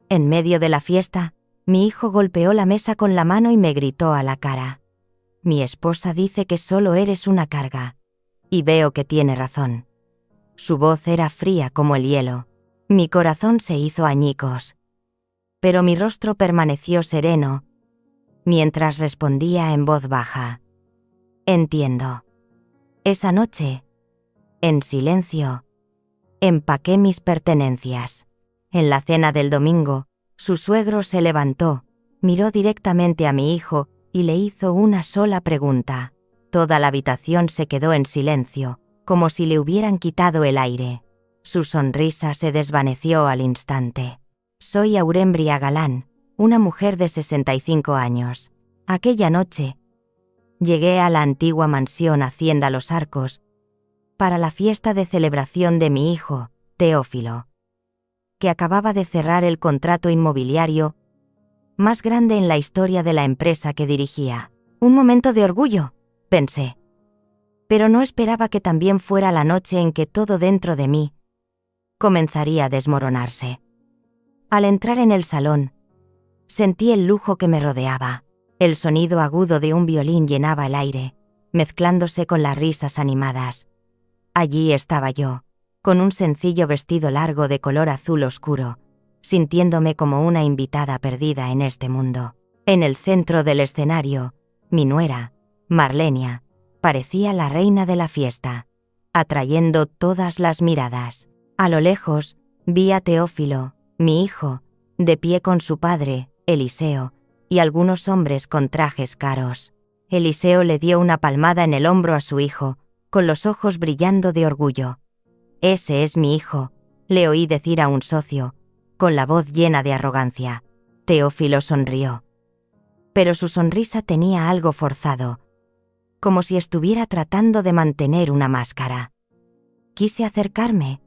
En medio de la fiesta, mi hijo golpeó la mesa con la mano y me gritó a la cara: «Mi esposa dice que solo eres una carga». Y veo que tiene razón. Su voz era fría como el hielo. Mi corazón se hizo añicos. Pero mi rostro permaneció sereno, mientras respondía en voz baja: «Entiendo». Esa noche, en silencio, empaqué mis pertenencias. En la cena del domingo, su suegro se levantó, miró directamente a mi hijo y le hizo una sola pregunta. Toda la habitación se quedó en silencio, como si le hubieran quitado el aire. Su sonrisa se desvaneció al instante. Soy Aurembria Galán, una mujer de 65 años. Aquella noche, llegué a la antigua mansión Hacienda Los Arcos para la fiesta de celebración de mi hijo, Teófilo, que acababa de cerrar el contrato inmobiliario más grande en la historia de la empresa que dirigía. Un momento de orgullo, pensé. Pero no esperaba que también fuera la noche en que todo dentro de mí comenzaría a desmoronarse. Al entrar en el salón, sentí el lujo que me rodeaba. El sonido agudo de un violín llenaba el aire, mezclándose con las risas animadas. Allí estaba yo, con un sencillo vestido largo de color azul oscuro, sintiéndome como una invitada perdida en este mundo. En el centro del escenario, mi nuera, Marlenia, parecía la reina de la fiesta, atrayendo todas las miradas. A lo lejos, vi a Teófilo, mi hijo, de pie con su padre, Eliseo, y algunos hombres con trajes caros. Eliseo le dio una palmada en el hombro a su hijo, con los ojos brillando de orgullo. «Ese es mi hijo», le oí decir a un socio, con la voz llena de arrogancia. Teófilo sonrió. Pero su sonrisa tenía algo forzado, como si estuviera tratando de mantener una máscara. Quise acercarme,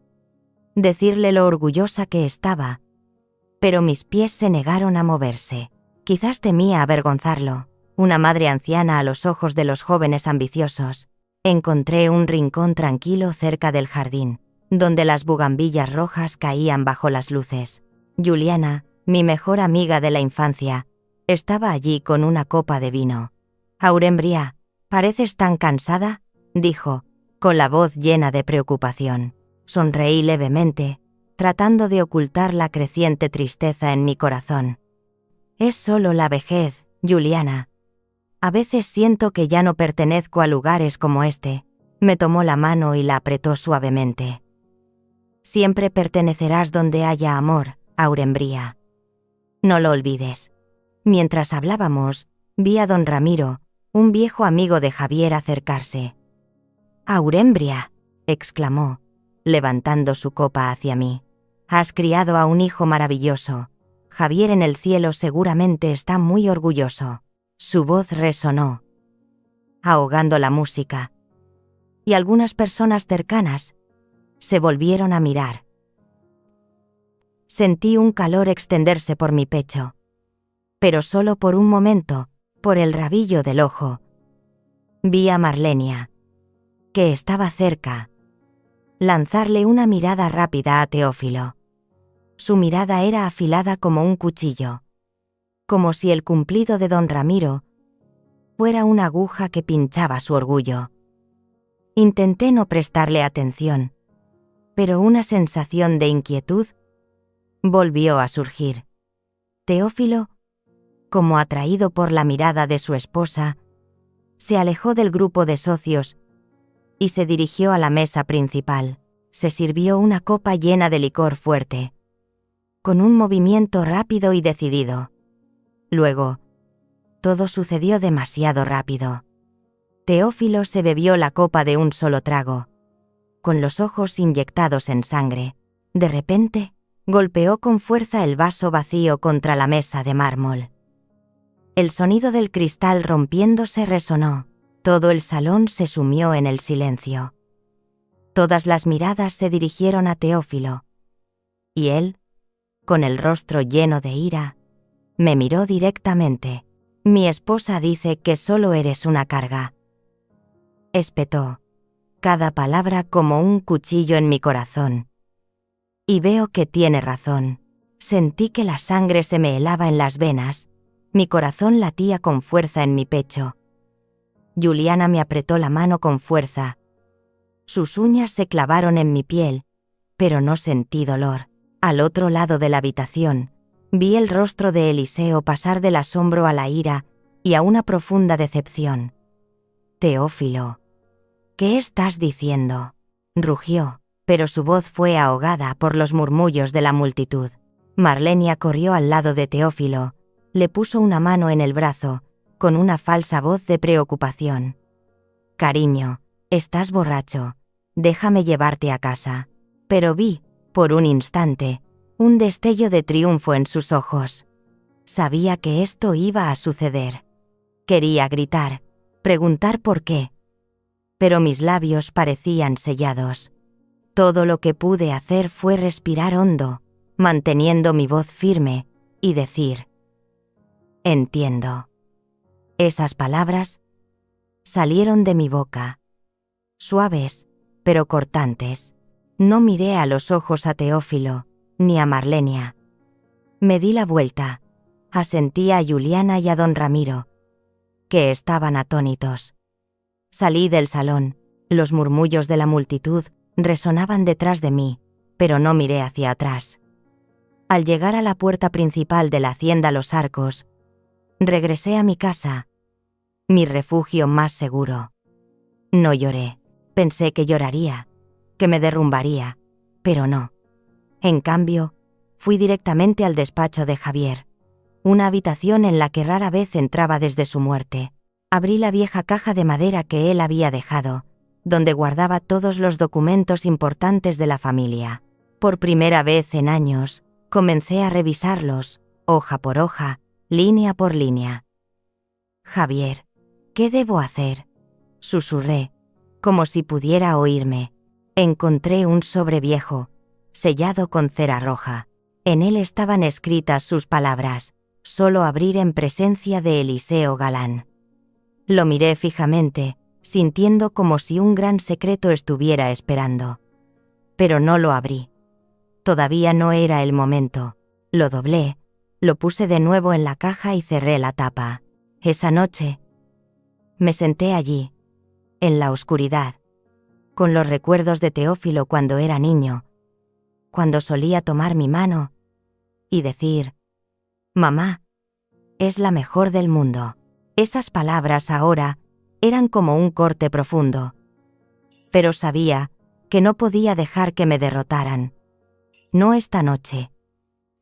decirle lo orgullosa que estaba, pero mis pies se negaron a moverse. Quizás temía avergonzarlo, una madre anciana a los ojos de los jóvenes ambiciosos. Encontré un rincón tranquilo cerca del jardín, donde las bugambillas rojas caían bajo las luces. Juliana, mi mejor amiga de la infancia, estaba allí con una copa de vino. «Aurembria, ¿pareces tan cansada?», dijo, con la voz llena de preocupación. Sonreí levemente, tratando de ocultar la creciente tristeza en mi corazón. «Es solo la vejez, Juliana. A veces siento que ya no pertenezco a lugares como este». Me tomó la mano y la apretó suavemente. «Siempre pertenecerás donde haya amor, Aurembria. No lo olvides». Mientras hablábamos, vi a don Ramiro, un viejo amigo de Javier, acercarse. «Aurembria», exclamó, levantando su copa hacia mí. «Has criado a un hijo maravilloso. Javier en el cielo seguramente está muy orgulloso». Su voz resonó, ahogando la música, y algunas personas cercanas se volvieron a mirar. Sentí un calor extenderse por mi pecho, pero solo por un momento, por el rabillo del ojo. Vi a Marlenia, que estaba cerca, lanzarle una mirada rápida a Teófilo. Su mirada era afilada como un cuchillo, como si el cumplido de don Ramiro fuera una aguja que pinchaba su orgullo. Intenté no prestarle atención, pero una sensación de inquietud volvió a surgir. Teófilo, como atraído por la mirada de su esposa, se alejó del grupo de socios y se dirigió a la mesa principal. Se sirvió una copa llena de licor fuerte, con un movimiento rápido y decidido. Luego, todo sucedió demasiado rápido. Teófilo se bebió la copa de un solo trago, con los ojos inyectados en sangre. De repente, golpeó con fuerza el vaso vacío contra la mesa de mármol. El sonido del cristal rompiéndose resonó. Todo el salón se sumió en el silencio. Todas las miradas se dirigieron a Teófilo, y él, con el rostro lleno de ira, me miró directamente. «Mi esposa dice que solo eres una carga», espetó, cada palabra como un cuchillo en mi corazón. «Y veo que tiene razón. Sentí que la sangre se me helaba en las venas, mi corazón latía con fuerza en mi pecho. Juliana me apretó la mano con fuerza. Sus uñas se clavaron en mi piel, pero no sentí dolor. Al otro lado de la habitación, vi el rostro de Eliseo pasar del asombro a la ira y a una profunda decepción. «Teófilo, ¿qué estás diciendo?», rugió, pero su voz fue ahogada por los murmullos de la multitud. Marlenia corrió al lado de Teófilo, le puso una mano en el brazo, con una falsa voz de preocupación. «Cariño, estás borracho, déjame llevarte a casa». Pero vi, por un instante, un destello de triunfo en sus ojos. Sabía que esto iba a suceder. Quería gritar, preguntar por qué. Pero mis labios parecían sellados. Todo lo que pude hacer fue respirar hondo, manteniendo mi voz firme, y decir: «Entiendo». Esas palabras salieron de mi boca, suaves, pero cortantes. No miré a los ojos a Teófilo, ni a Marlenia. Me di la vuelta, asentí a Juliana y a don Ramiro, que estaban atónitos. Salí del salón, los murmullos de la multitud resonaban detrás de mí, pero no miré hacia atrás. Al llegar a la puerta principal de la hacienda Los Arcos, regresé a mi casa, mi refugio más seguro. No lloré, pensé que lloraría, que me derrumbaría, pero no. En cambio, fui directamente al despacho de Javier, una habitación en la que rara vez entraba desde su muerte. Abrí la vieja caja de madera que él había dejado, donde guardaba todos los documentos importantes de la familia. Por primera vez en años, comencé a revisarlos, hoja por hoja, línea por línea. «Javier, ¿qué debo hacer?», susurré, como si pudiera oírme. Encontré un sobre viejo, sellado con cera roja. En él estaban escritas sus palabras: «Solo abrir en presencia de Eliseo Galán». Lo miré fijamente, sintiendo como si un gran secreto estuviera esperando. Pero no lo abrí. Todavía no era el momento. Lo doblé, lo puse de nuevo en la caja y cerré la tapa. Esa noche, me senté allí, en la oscuridad, con los recuerdos de Teófilo cuando era niño, cuando solía tomar mi mano y decir: «Mamá, es la mejor del mundo». Esas palabras ahora eran como un corte profundo. Pero sabía que no podía dejar que me derrotaran. No esta noche.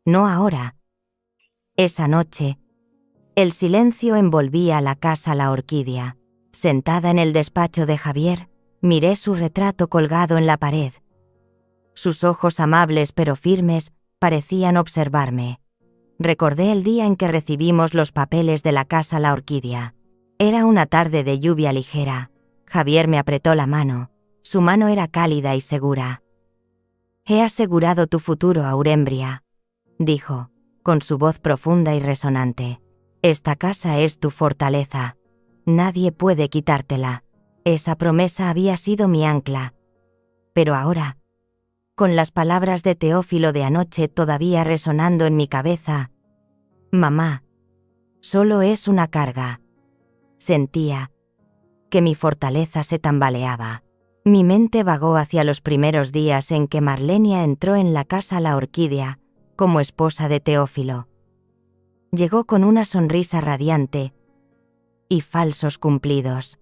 No ahora. Esa noche, el silencio envolvía la casa La Orquídea. Sentada en el despacho de Javier, miré su retrato colgado en la pared. Sus ojos amables pero firmes parecían observarme. Recordé el día en que recibimos los papeles de la casa La Orquídea. Era una tarde de lluvia ligera. Javier me apretó la mano. Su mano era cálida y segura. «He asegurado tu futuro, Aurembria», dijo, con su voz profunda y resonante. «Esta casa es tu fortaleza. Nadie puede quitártela». Esa promesa había sido mi ancla. Pero ahora, con las palabras de Teófilo de anoche todavía resonando en mi cabeza: «Mamá, solo es una carga». Sentía que mi fortaleza se tambaleaba. Mi mente vagó hacia los primeros días en que Marlenia entró en la casa La Orquídea como esposa de Teófilo. Llegó con una sonrisa radiante y falsos cumplidos.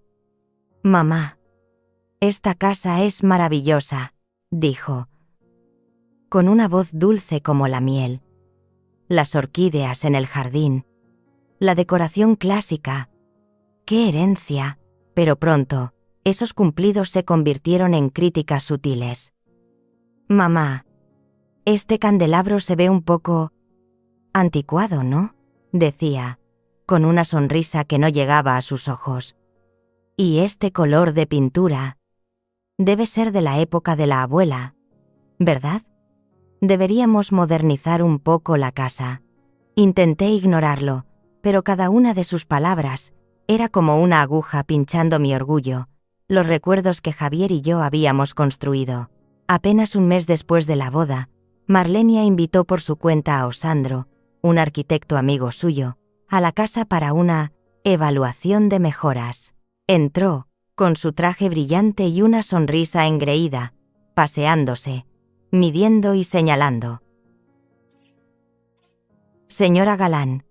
«Mamá, esta casa es maravillosa», dijo, con una voz dulce como la miel. Las orquídeas en el jardín, la decoración clásica. ¡Qué herencia! Pero pronto, esos cumplidos se convirtieron en críticas sutiles. «Mamá, este candelabro se ve un poco anticuado, ¿no?», decía, con una sonrisa que no llegaba a sus ojos. «Y este color de pintura debe ser de la época de la abuela, ¿verdad? Deberíamos modernizar un poco la casa». Intenté ignorarlo, pero cada una de sus palabras era como una aguja pinchando mi orgullo, los recuerdos que Javier y yo habíamos construido. Apenas un mes después de la boda, Marlenia invitó por su cuenta a Osandro, un arquitecto amigo suyo, a la casa para una evaluación de mejoras. Entró, con su traje brillante y una sonrisa engreída, paseándose, midiendo y señalando. Señora Galán,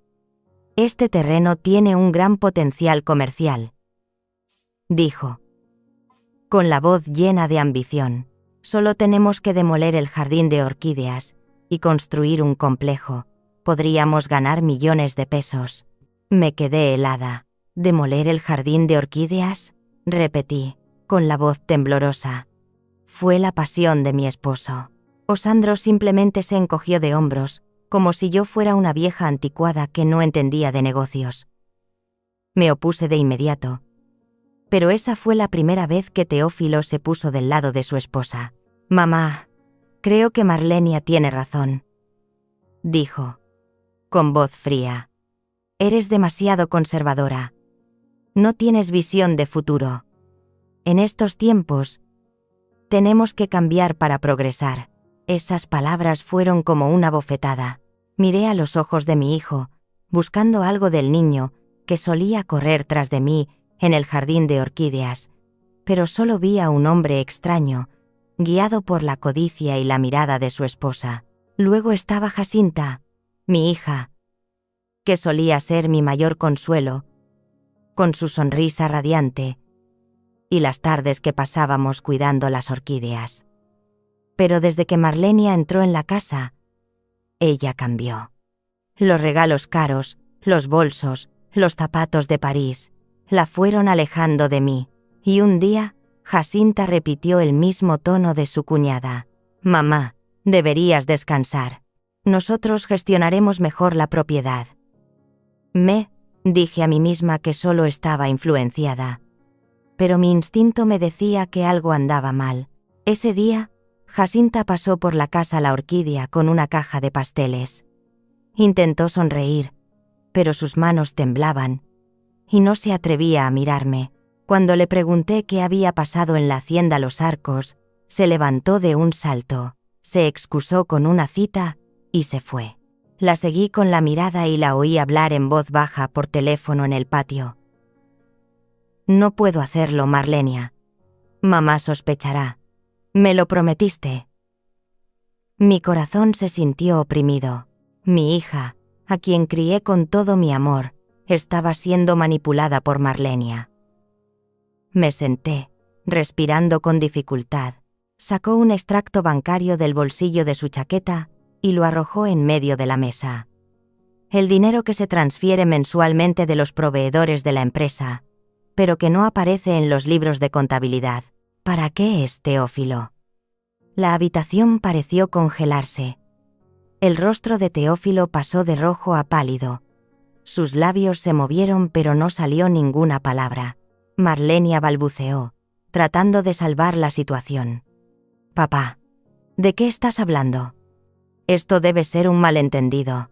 este terreno tiene un gran potencial comercial, dijo, con la voz llena de ambición. Solo tenemos que demoler el jardín de orquídeas y construir un complejo. Podríamos ganar millones de pesos. Me quedé helada. ¿Demoler el jardín de orquídeas? Repetí, con la voz temblorosa. Fue la pasión de mi esposo. Osandro simplemente se encogió de hombros, como si yo fuera una vieja anticuada que no entendía de negocios. Me opuse de inmediato. Pero esa fue la primera vez que Teófilo se puso del lado de su esposa. Mamá, creo que Marlenia tiene razón, dijo, con voz fría. Eres demasiado conservadora. No tienes visión de futuro. En estos tiempos, tenemos que cambiar para progresar. Esas palabras fueron como una bofetada. Miré a los ojos de mi hijo, buscando algo del niño que solía correr tras de mí en el jardín de orquídeas, pero solo vi a un hombre extraño, guiado por la codicia y la mirada de su esposa. Luego estaba Jacinta, mi hija, que solía ser mi mayor consuelo, con su sonrisa radiante, y las tardes que pasábamos cuidando las orquídeas. Pero desde que Marlenia entró en la casa, ella cambió. Los regalos caros, los bolsos, los zapatos de París, la fueron alejando de mí, y un día, Jacinta repitió el mismo tono de su cuñada. Mamá, deberías descansar. Nosotros gestionaremos mejor la propiedad. Dije a mí misma que solo estaba influenciada. Pero mi instinto me decía que algo andaba mal. Ese día, Jacinta pasó por la casa La Orquídea con una caja de pasteles. Intentó sonreír, pero sus manos temblaban, y no se atrevía a mirarme. Cuando le pregunté qué había pasado en la hacienda Los Arcos, se levantó de un salto, se excusó con una cita y se fue. La seguí con la mirada y la oí hablar en voz baja por teléfono en el patio. No puedo hacerlo, Marlenia. Mamá sospechará. Me lo prometiste. Mi corazón se sintió oprimido. Mi hija, a quien crié con todo mi amor, estaba siendo manipulada por Marlenia. Me senté, respirando con dificultad. Sacó un extracto bancario del bolsillo de su chaqueta y lo arrojó en medio de la mesa. El dinero que se transfiere mensualmente de los proveedores de la empresa, pero que no aparece en los libros de contabilidad. ¿Para qué es, Teófilo? La habitación pareció congelarse. El rostro de Teófilo pasó de rojo a pálido. Sus labios se movieron pero no salió ninguna palabra. Marlenia balbuceó, tratando de salvar la situación. Papá, ¿de qué estás hablando? Esto debe ser un malentendido.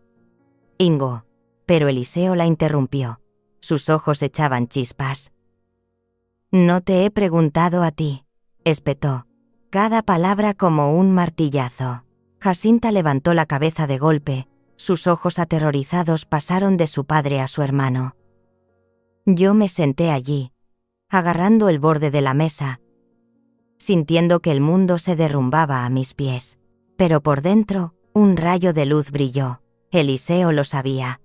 Ingo, pero Eliseo la interrumpió. Sus ojos echaban chispas. No te he preguntado a ti, espetó, cada palabra como un martillazo. Jacinta levantó la cabeza de golpe, sus ojos aterrorizados pasaron de su padre a su hermano. Yo me senté allí, agarrando el borde de la mesa, sintiendo que el mundo se derrumbaba a mis pies. Pero por dentro, un rayo de luz brilló. Eliseo lo sabía.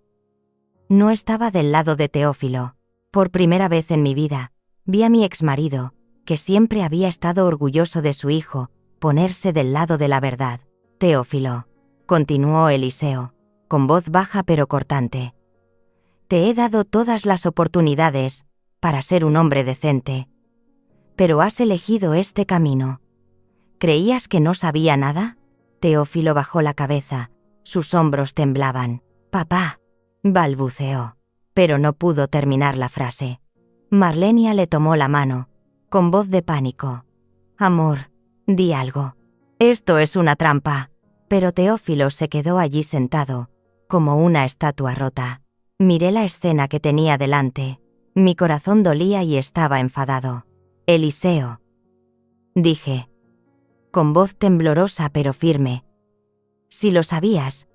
No estaba del lado de Teófilo. Por primera vez en mi vida, vi a mi exmarido, que siempre había estado orgulloso de su hijo, ponerse del lado de la verdad. Teófilo, continuó Eliseo, con voz baja pero cortante. Te he dado todas las oportunidades para ser un hombre decente, pero has elegido este camino. ¿Creías que no sabía nada? Teófilo bajó la cabeza, sus hombros temblaban. Papá, balbuceó, pero no pudo terminar la frase. Marlenia le tomó la mano, con voz de pánico. Amor, di algo. Esto es una trampa. Pero Teófilo se quedó allí sentado, como una estatua rota. Miré la escena que tenía delante. Mi corazón dolía y estaba enfadado. Eliseo, dije, con voz temblorosa pero firme. Si lo sabías,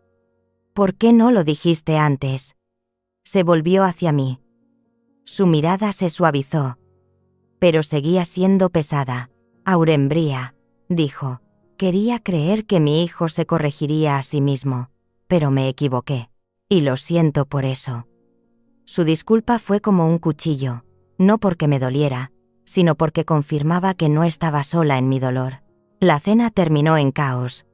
¿por qué no lo dijiste antes? Se volvió hacia mí. Su mirada se suavizó, pero seguía siendo pesada. Aurembría, dijo. Quería creer que mi hijo se corregiría a sí mismo, pero me equivoqué. Y lo siento por eso. Su disculpa fue como un cuchillo, no porque me doliera, sino porque confirmaba que no estaba sola en mi dolor. La cena terminó en caos.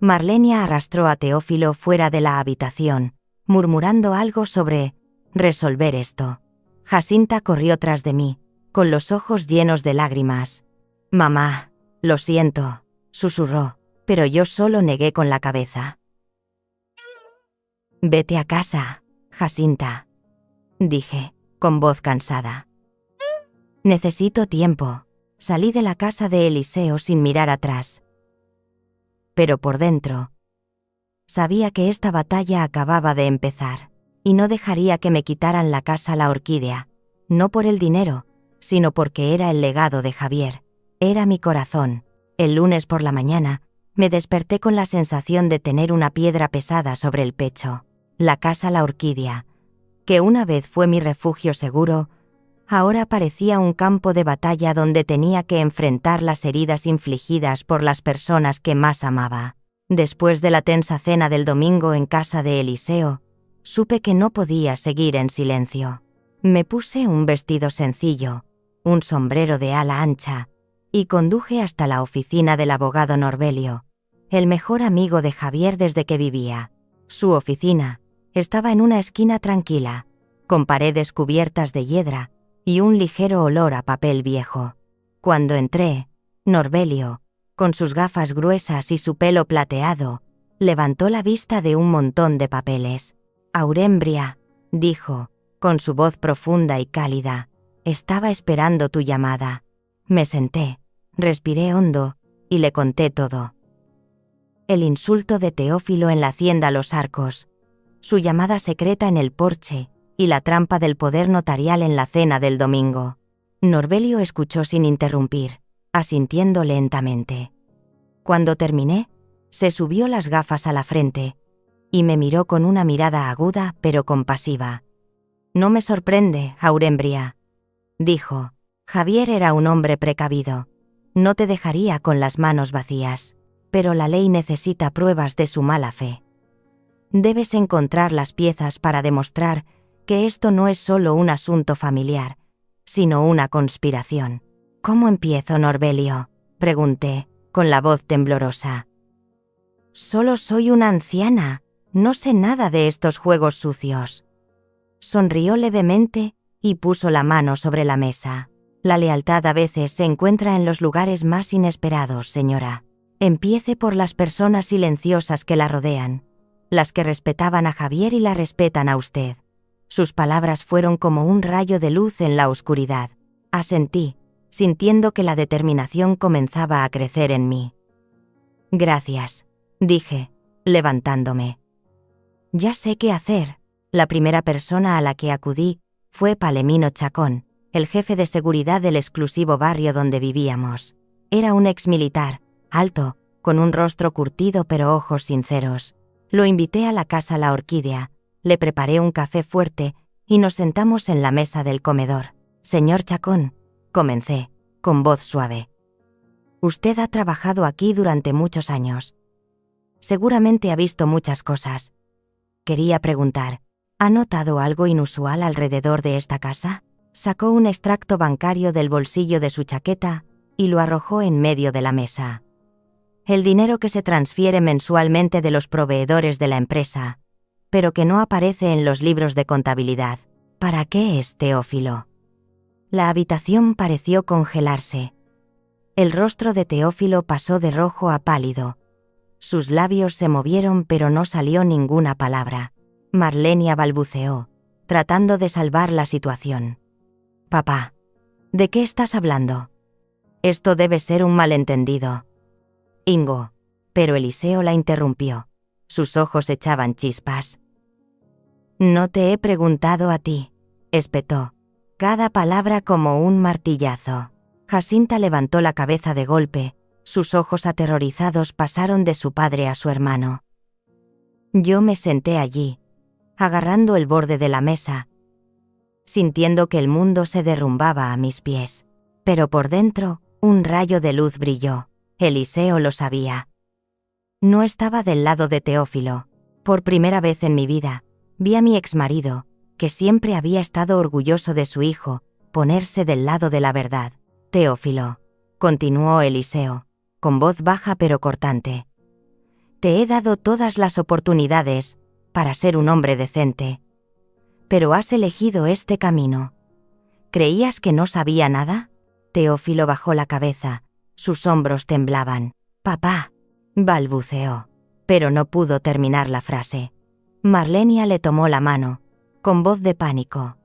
Marlenia arrastró a Teófilo fuera de la habitación, murmurando algo sobre resolver esto. Jacinta corrió tras de mí, con los ojos llenos de lágrimas. «Mamá, lo siento», susurró, pero yo solo negué con la cabeza. «Vete a casa, Jacinta», dije, con voz cansada. «Necesito tiempo». Salí de la casa de Eliseo sin mirar atrás. Pero por dentro, sabía que esta batalla acababa de empezar, y no dejaría que me quitaran la casa La Orquídea, no por el dinero, sino porque era el legado de Javier, era mi corazón. El lunes por la mañana, me desperté con la sensación de tener una piedra pesada sobre el pecho. La casa La Orquídea, que una vez fue mi refugio seguro, ahora parecía un campo de batalla donde tenía que enfrentar las heridas infligidas por las personas que más amaba. Después de la tensa cena del domingo en casa de Eliseo, supe que no podía seguir en silencio. Me puse un vestido sencillo, un sombrero de ala ancha, y conduje hasta la oficina del abogado Norbelio, el mejor amigo de Javier desde que vivía. Su oficina estaba en una esquina tranquila, con paredes cubiertas de hiedra y un ligero olor a papel viejo. Cuando entré, Norbelio, con sus gafas gruesas y su pelo plateado, levantó la vista de un montón de papeles. «Aurembria», dijo, con su voz profunda y cálida, «estaba esperando tu llamada». Me senté, respiré hondo y le conté todo. El insulto de Teófilo en la hacienda Los Arcos, su llamada secreta en el porche y la trampa del poder notarial en la cena del domingo. Norbelio escuchó sin interrumpir, asintiendo lentamente. Cuando terminé, se subió las gafas a la frente y me miró con una mirada aguda pero compasiva. «No me sorprende, Aurembria», dijo. «Javier era un hombre precavido. No te dejaría con las manos vacías. Pero la ley necesita pruebas de su mala fe. Debes encontrar las piezas para demostrar que esto no es solo un asunto familiar, sino una conspiración». «¿Cómo empiezo, Norbelio?», pregunté, con la voz temblorosa. «Solo soy una anciana, no sé nada de estos juegos sucios». Sonrió levemente y puso la mano sobre la mesa. «La lealtad a veces se encuentra en los lugares más inesperados, señora. Empiece por las personas silenciosas que la rodean, las que respetaban a Javier y la respetan a usted». Sus palabras fueron como un rayo de luz en la oscuridad. Asentí, sintiendo que la determinación comenzaba a crecer en mí. «Gracias», dije, levantándome. «Ya sé qué hacer». La primera persona a la que acudí fue Palemino Chacón, el jefe de seguridad del exclusivo barrio donde vivíamos. Era un exmilitar, alto, con un rostro curtido pero ojos sinceros. Lo invité a la casa La Orquídea, le preparé un café fuerte y nos sentamos en la mesa del comedor. «Señor Chacón», comencé, con voz suave. «Usted ha trabajado aquí durante muchos años. Seguramente ha visto muchas cosas. Quería preguntar, ¿ha notado algo inusual alrededor de esta casa?». Sacó un extracto bancario del bolsillo de su chaqueta y lo arrojó en medio de la mesa. «El dinero que se transfiere mensualmente de los proveedores de la empresa, pero que no aparece en los libros de contabilidad. ¿Para qué es, Teófilo?». La habitación pareció congelarse. El rostro de Teófilo pasó de rojo a pálido. Sus labios se movieron pero no salió ninguna palabra. Marlenia balbuceó, tratando de salvar la situación. «Papá, ¿de qué estás hablando? Esto debe ser un malentendido». «Ingo», pero Eliseo la interrumpió. Sus ojos echaban chispas. «No te he preguntado a ti», espetó, cada palabra como un martillazo. Jacinta levantó la cabeza de golpe, sus ojos aterrorizados pasaron de su padre a su hermano. Yo me senté allí, agarrando el borde de la mesa, sintiendo que el mundo se derrumbaba a mis pies. Pero por dentro, un rayo de luz brilló. Eliseo lo sabía. No estaba del lado de Teófilo. Por primera vez en mi vida, vi a mi exmarido, que siempre había estado orgulloso de su hijo, ponerse del lado de la verdad. Teófilo, continuó Eliseo, con voz baja pero cortante. Te he dado todas las oportunidades para ser un hombre decente. Pero has elegido este camino. ¿Creías que no sabía nada? Teófilo bajó la cabeza, sus hombros temblaban. Papá, balbuceó, pero no pudo terminar la frase. Marlenia le tomó la mano, con voz de pánico.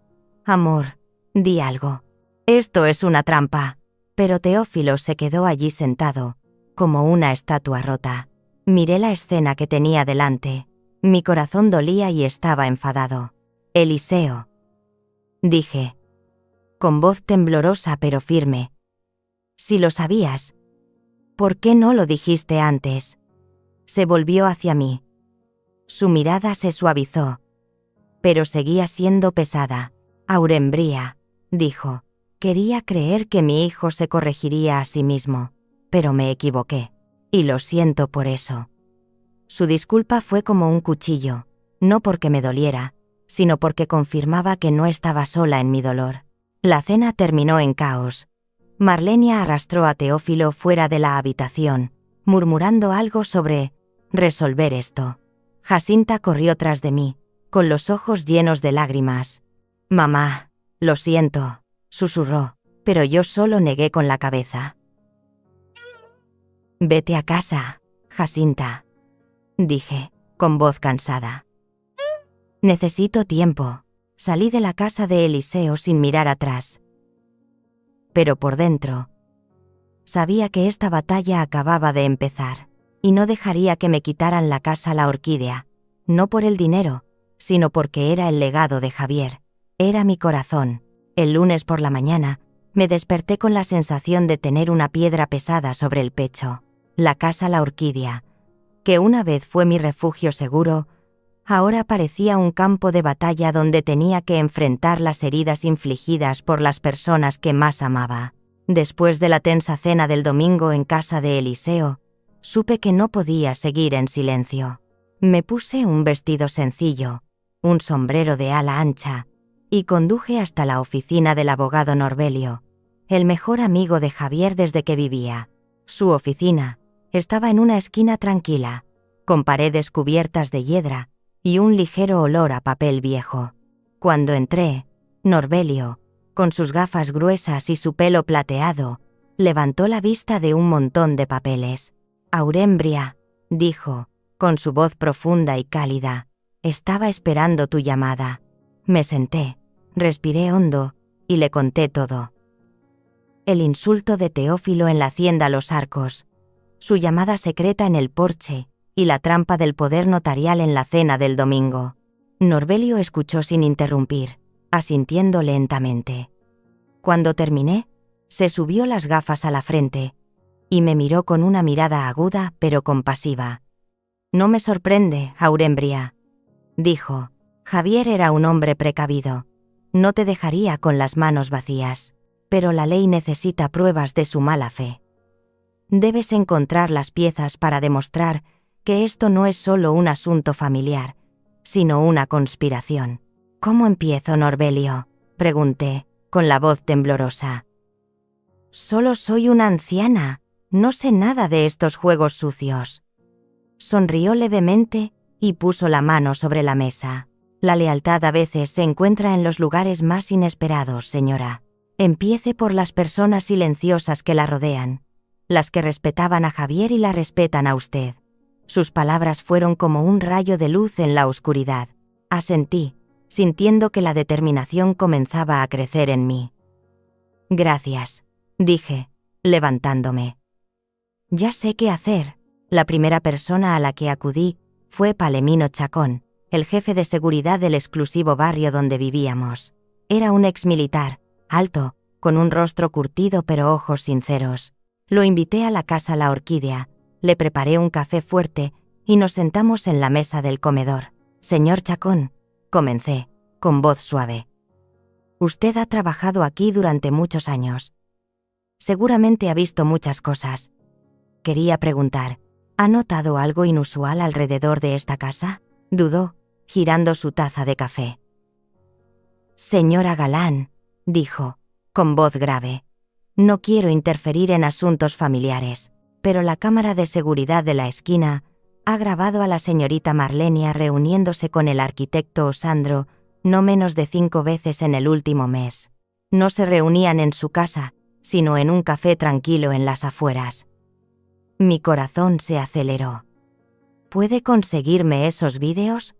Amor, di algo. Esto es una trampa. Pero Teófilo se quedó allí sentado, como una estatua rota. Miré la escena que tenía delante. Mi corazón dolía y estaba enfadado. Eliseo, dije, con voz temblorosa pero firme. Si lo sabías, ¿por qué no lo dijiste antes? Se volvió hacia mí. Su mirada se suavizó, pero seguía siendo pesada. Aurembría, dijo, quería creer que mi hijo se corregiría a sí mismo, pero me equivoqué, y lo siento por eso. Su disculpa fue como un cuchillo, no porque me doliera, sino porque confirmaba que no estaba sola en mi dolor. La cena terminó en caos. Marlenia arrastró a Teófilo fuera de la habitación, murmurando algo sobre resolver esto. Jacinta corrió tras de mí, con los ojos llenos de lágrimas. Mamá, lo siento, susurró, pero yo solo negué con la cabeza. Vete a casa, Jacinta, dije, con voz cansada. Necesito tiempo. Salí de la casa de Eliseo sin mirar atrás. Pero por dentro, sabía que esta batalla acababa de empezar, y no dejaría que me quitaran la casa La Orquídea, no por el dinero, sino porque era el legado de Javier, era mi corazón. El lunes por la mañana, me desperté con la sensación de tener una piedra pesada sobre el pecho. La casa La Orquídea, que una vez fue mi refugio seguro, ahora parecía un campo de batalla donde tenía que enfrentar las heridas infligidas por las personas que más amaba. Después de la tensa cena del domingo en casa de Eliseo, supe que no podía seguir en silencio. Me puse un vestido sencillo, un sombrero de ala ancha, y conduje hasta la oficina del abogado Norbelio, el mejor amigo de Javier desde que vivía. Su oficina estaba en una esquina tranquila, con paredes cubiertas de hiedra, y un ligero olor a papel viejo. Cuando entré, Norbelio, con sus gafas gruesas y su pelo plateado, levantó la vista de un montón de papeles. Aurembria, dijo, con su voz profunda y cálida, estaba esperando tu llamada. Me senté, respiré hondo, y le conté todo. El insulto de Teófilo en la hacienda Los Arcos, su llamada secreta en el porche, y la trampa del poder notarial en la cena del domingo. Norbelio escuchó sin interrumpir, asintiendo lentamente. Cuando terminé, se subió las gafas a la frente, y me miró con una mirada aguda pero compasiva. No me sorprende, Aurembria, dijo. Javier era un hombre precavido. No te dejaría con las manos vacías, pero la ley necesita pruebas de su mala fe. Debes encontrar las piezas para demostrar que esto no es solo un asunto familiar, sino una conspiración. ¿Cómo empiezo, Norbelio?, pregunté, con la voz temblorosa. Solo soy una anciana, no sé nada de estos juegos sucios. Sonrió levemente y puso la mano sobre la mesa. La lealtad a veces se encuentra en los lugares más inesperados, señora. Empiece por las personas silenciosas que la rodean, las que respetaban a Javier y la respetan a usted. Sus palabras fueron como un rayo de luz en la oscuridad. Asentí, sintiendo que la determinación comenzaba a crecer en mí. Gracias, dije, levantándome. Ya sé qué hacer. La primera persona a la que acudí fue Palemino Chacón, el jefe de seguridad del exclusivo barrio donde vivíamos. Era un exmilitar, alto, con un rostro curtido pero ojos sinceros. Lo invité a la casa La Orquídea, le preparé un café fuerte y nos sentamos en la mesa del comedor. Señor Chacón, comencé, con voz suave. Usted ha trabajado aquí durante muchos años. Seguramente ha visto muchas cosas. Quería preguntar, ¿ha notado algo inusual alrededor de esta casa? Dudó, girando su taza de café. Señora Galán, dijo, con voz grave, no quiero interferir en asuntos familiares, pero la cámara de seguridad de la esquina ha grabado a la señorita Marlenia reuniéndose con el arquitecto Osandro no menos de 5 veces en el último mes. No se reunían en su casa, sino en un café tranquilo en las afueras. Mi corazón se aceleró. ¿Puede conseguirme esos vídeos?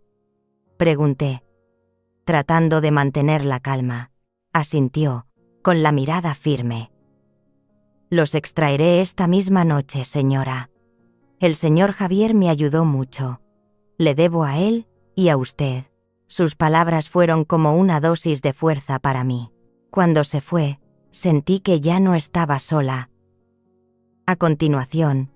Pregunté. Tratando de mantener la calma, asintió, con la mirada firme. Los extraeré esta misma noche, señora. El señor Javier me ayudó mucho. Le debo a él y a usted. Sus palabras fueron como una dosis de fuerza para mí. Cuando se fue, sentí que ya no estaba sola. A continuación,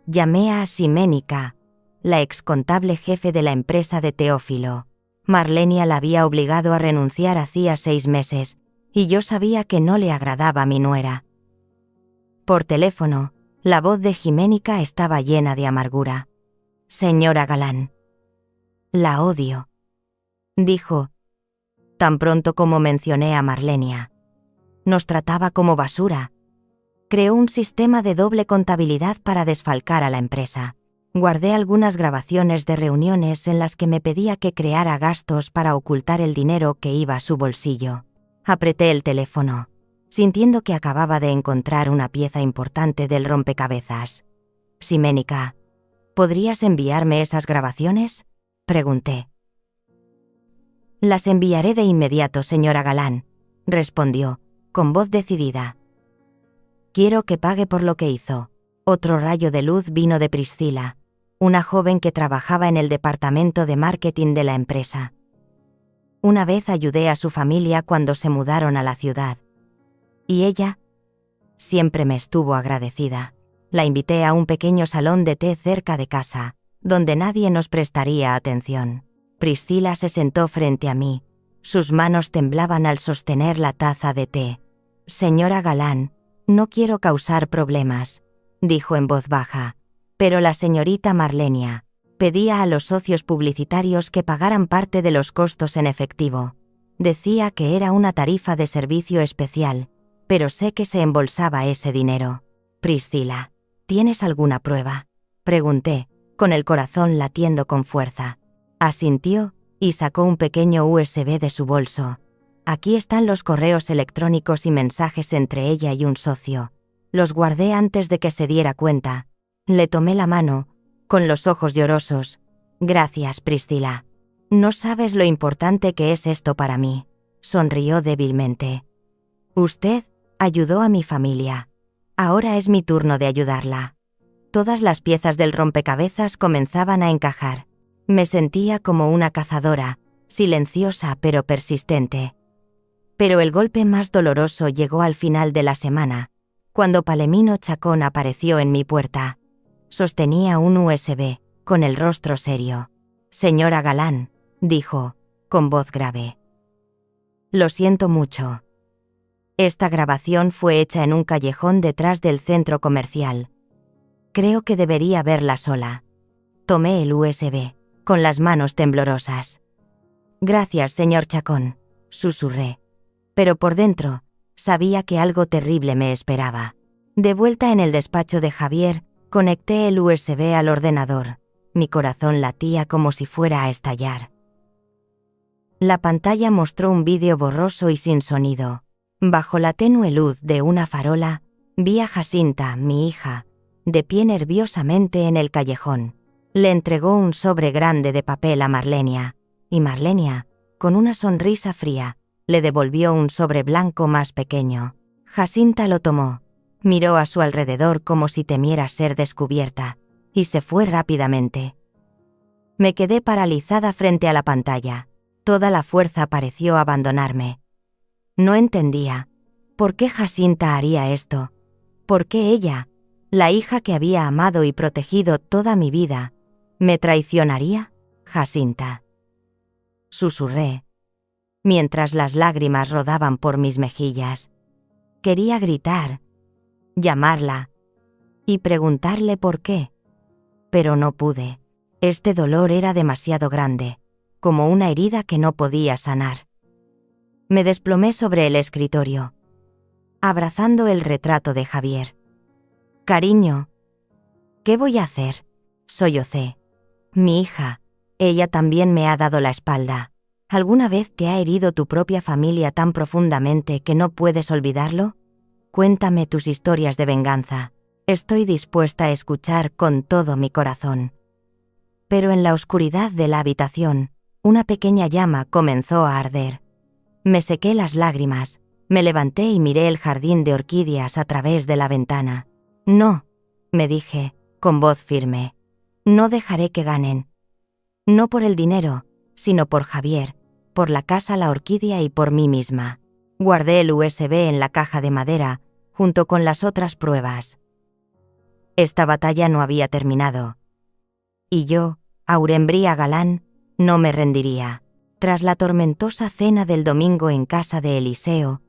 llamé a Ximénica, la excontable jefe de la empresa de Teófilo. Marlenia la había obligado a renunciar hacía 6 meses, y yo sabía que no le agradaba a mi nuera. Por teléfono, la voz de Ximénica estaba llena de amargura. Señora Galán. La odio, dijo, tan pronto como mencioné a Marlenia. Nos trataba como basura. Creó un sistema de doble contabilidad para desfalcar a la empresa. Guardé algunas grabaciones de reuniones en las que me pedía que creara gastos para ocultar el dinero que iba a su bolsillo. Apreté el teléfono, sintiendo que acababa de encontrar una pieza importante del rompecabezas. Ximénica, ¿podrías enviarme esas grabaciones? Pregunté. Las enviaré de inmediato, señora Galán, respondió, con voz decidida. Quiero que pague por lo que hizo. Otro rayo de luz vino de Priscila, una joven que trabajaba en el departamento de marketing de la empresa. Una vez ayudé a su familia cuando se mudaron a la ciudad. Y ella siempre me estuvo agradecida. La invité a un pequeño salón de té cerca de casa, donde nadie nos prestaría atención. Priscila se sentó frente a mí. Sus manos temblaban al sostener la taza de té. Señora Galán, no quiero causar problemas, dijo en voz baja, pero la señorita Marlenia pedía a los socios publicitarios que pagaran parte de los costos en efectivo. Decía que era una tarifa de servicio especial, pero sé que se embolsaba ese dinero. Priscila, ¿tienes alguna prueba? Pregunté, con el corazón latiendo con fuerza. Asintió y sacó un pequeño USB de su bolso. Aquí están los correos electrónicos y mensajes entre ella y un socio. Los guardé antes de que se diera cuenta. Le tomé la mano, con los ojos llorosos. Gracias, Priscila. No sabes lo importante que es esto para mí. Sonrió débilmente. Usted ayudó a mi familia. Ahora es mi turno de ayudarla. Todas las piezas del rompecabezas comenzaban a encajar. Me sentía como una cazadora, silenciosa pero persistente. Pero el golpe más doloroso llegó al final de la semana, cuando Palomino Chacón apareció en mi puerta. Sostenía un USB, con el rostro serio. Señora Galán, dijo, con voz grave. Lo siento mucho. Esta grabación fue hecha en un callejón detrás del centro comercial. Creo que debería verla sola. Tomé el USB, con las manos temblorosas. Gracias, señor Chacón, susurré. Pero por dentro, sabía que algo terrible me esperaba. De vuelta en el despacho de Javier, conecté el USB al ordenador. Mi corazón latía como si fuera a estallar. La pantalla mostró un vídeo borroso y sin sonido. Bajo la tenue luz de una farola, vi a Jacinta, mi hija, de pie nerviosamente en el callejón. Le entregó un sobre grande de papel a Marlenia, y Marlenia, con una sonrisa fría, le devolvió un sobre blanco más pequeño. Jacinta lo tomó, miró a su alrededor como si temiera ser descubierta, y se fue rápidamente. Me quedé paralizada frente a la pantalla. Toda la fuerza pareció abandonarme. No entendía. ¿Por qué Jacinta haría esto? ¿Por qué ella, la hija que había amado y protegido toda mi vida, ¿Me traicionaría, Jacinta?, susurré, mientras las lágrimas rodaban por mis mejillas. Quería gritar, llamarla y preguntarle por qué, pero no pude. Este dolor era demasiado grande, como una herida que no podía sanar. Me desplomé sobre el escritorio, abrazando el retrato de Javier. Cariño, ¿qué voy a hacer?, sollocé. Mi hija, ella también me ha dado la espalda. ¿Alguna vez te ha herido tu propia familia tan profundamente que no puedes olvidarlo? Cuéntame tus historias de venganza. Estoy dispuesta a escuchar con todo mi corazón. Pero en la oscuridad de la habitación, una pequeña llama comenzó a arder. Me sequé las lágrimas, me levanté y miré el jardín de orquídeas a través de la ventana. No, me dije, con voz firme. No dejaré que ganen. No por el dinero, sino por Javier, por la casa La Orquídea y por mí misma. Guardé el USB en la caja de madera, junto con las otras pruebas. Esta batalla no había terminado. Y yo, Aurembría Galán, no me rendiría. Tras la tormentosa cena del domingo en casa de Eliseo,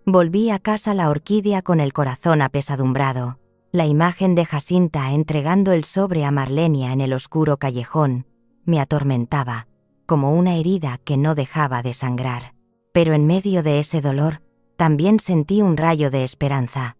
volví a casa La Orquídea con el corazón apesadumbrado. La imagen de Jacinta entregando el sobre a Marlenia en el oscuro callejón me atormentaba, como una herida que no dejaba de sangrar. Pero en medio de ese dolor, también sentí un rayo de esperanza.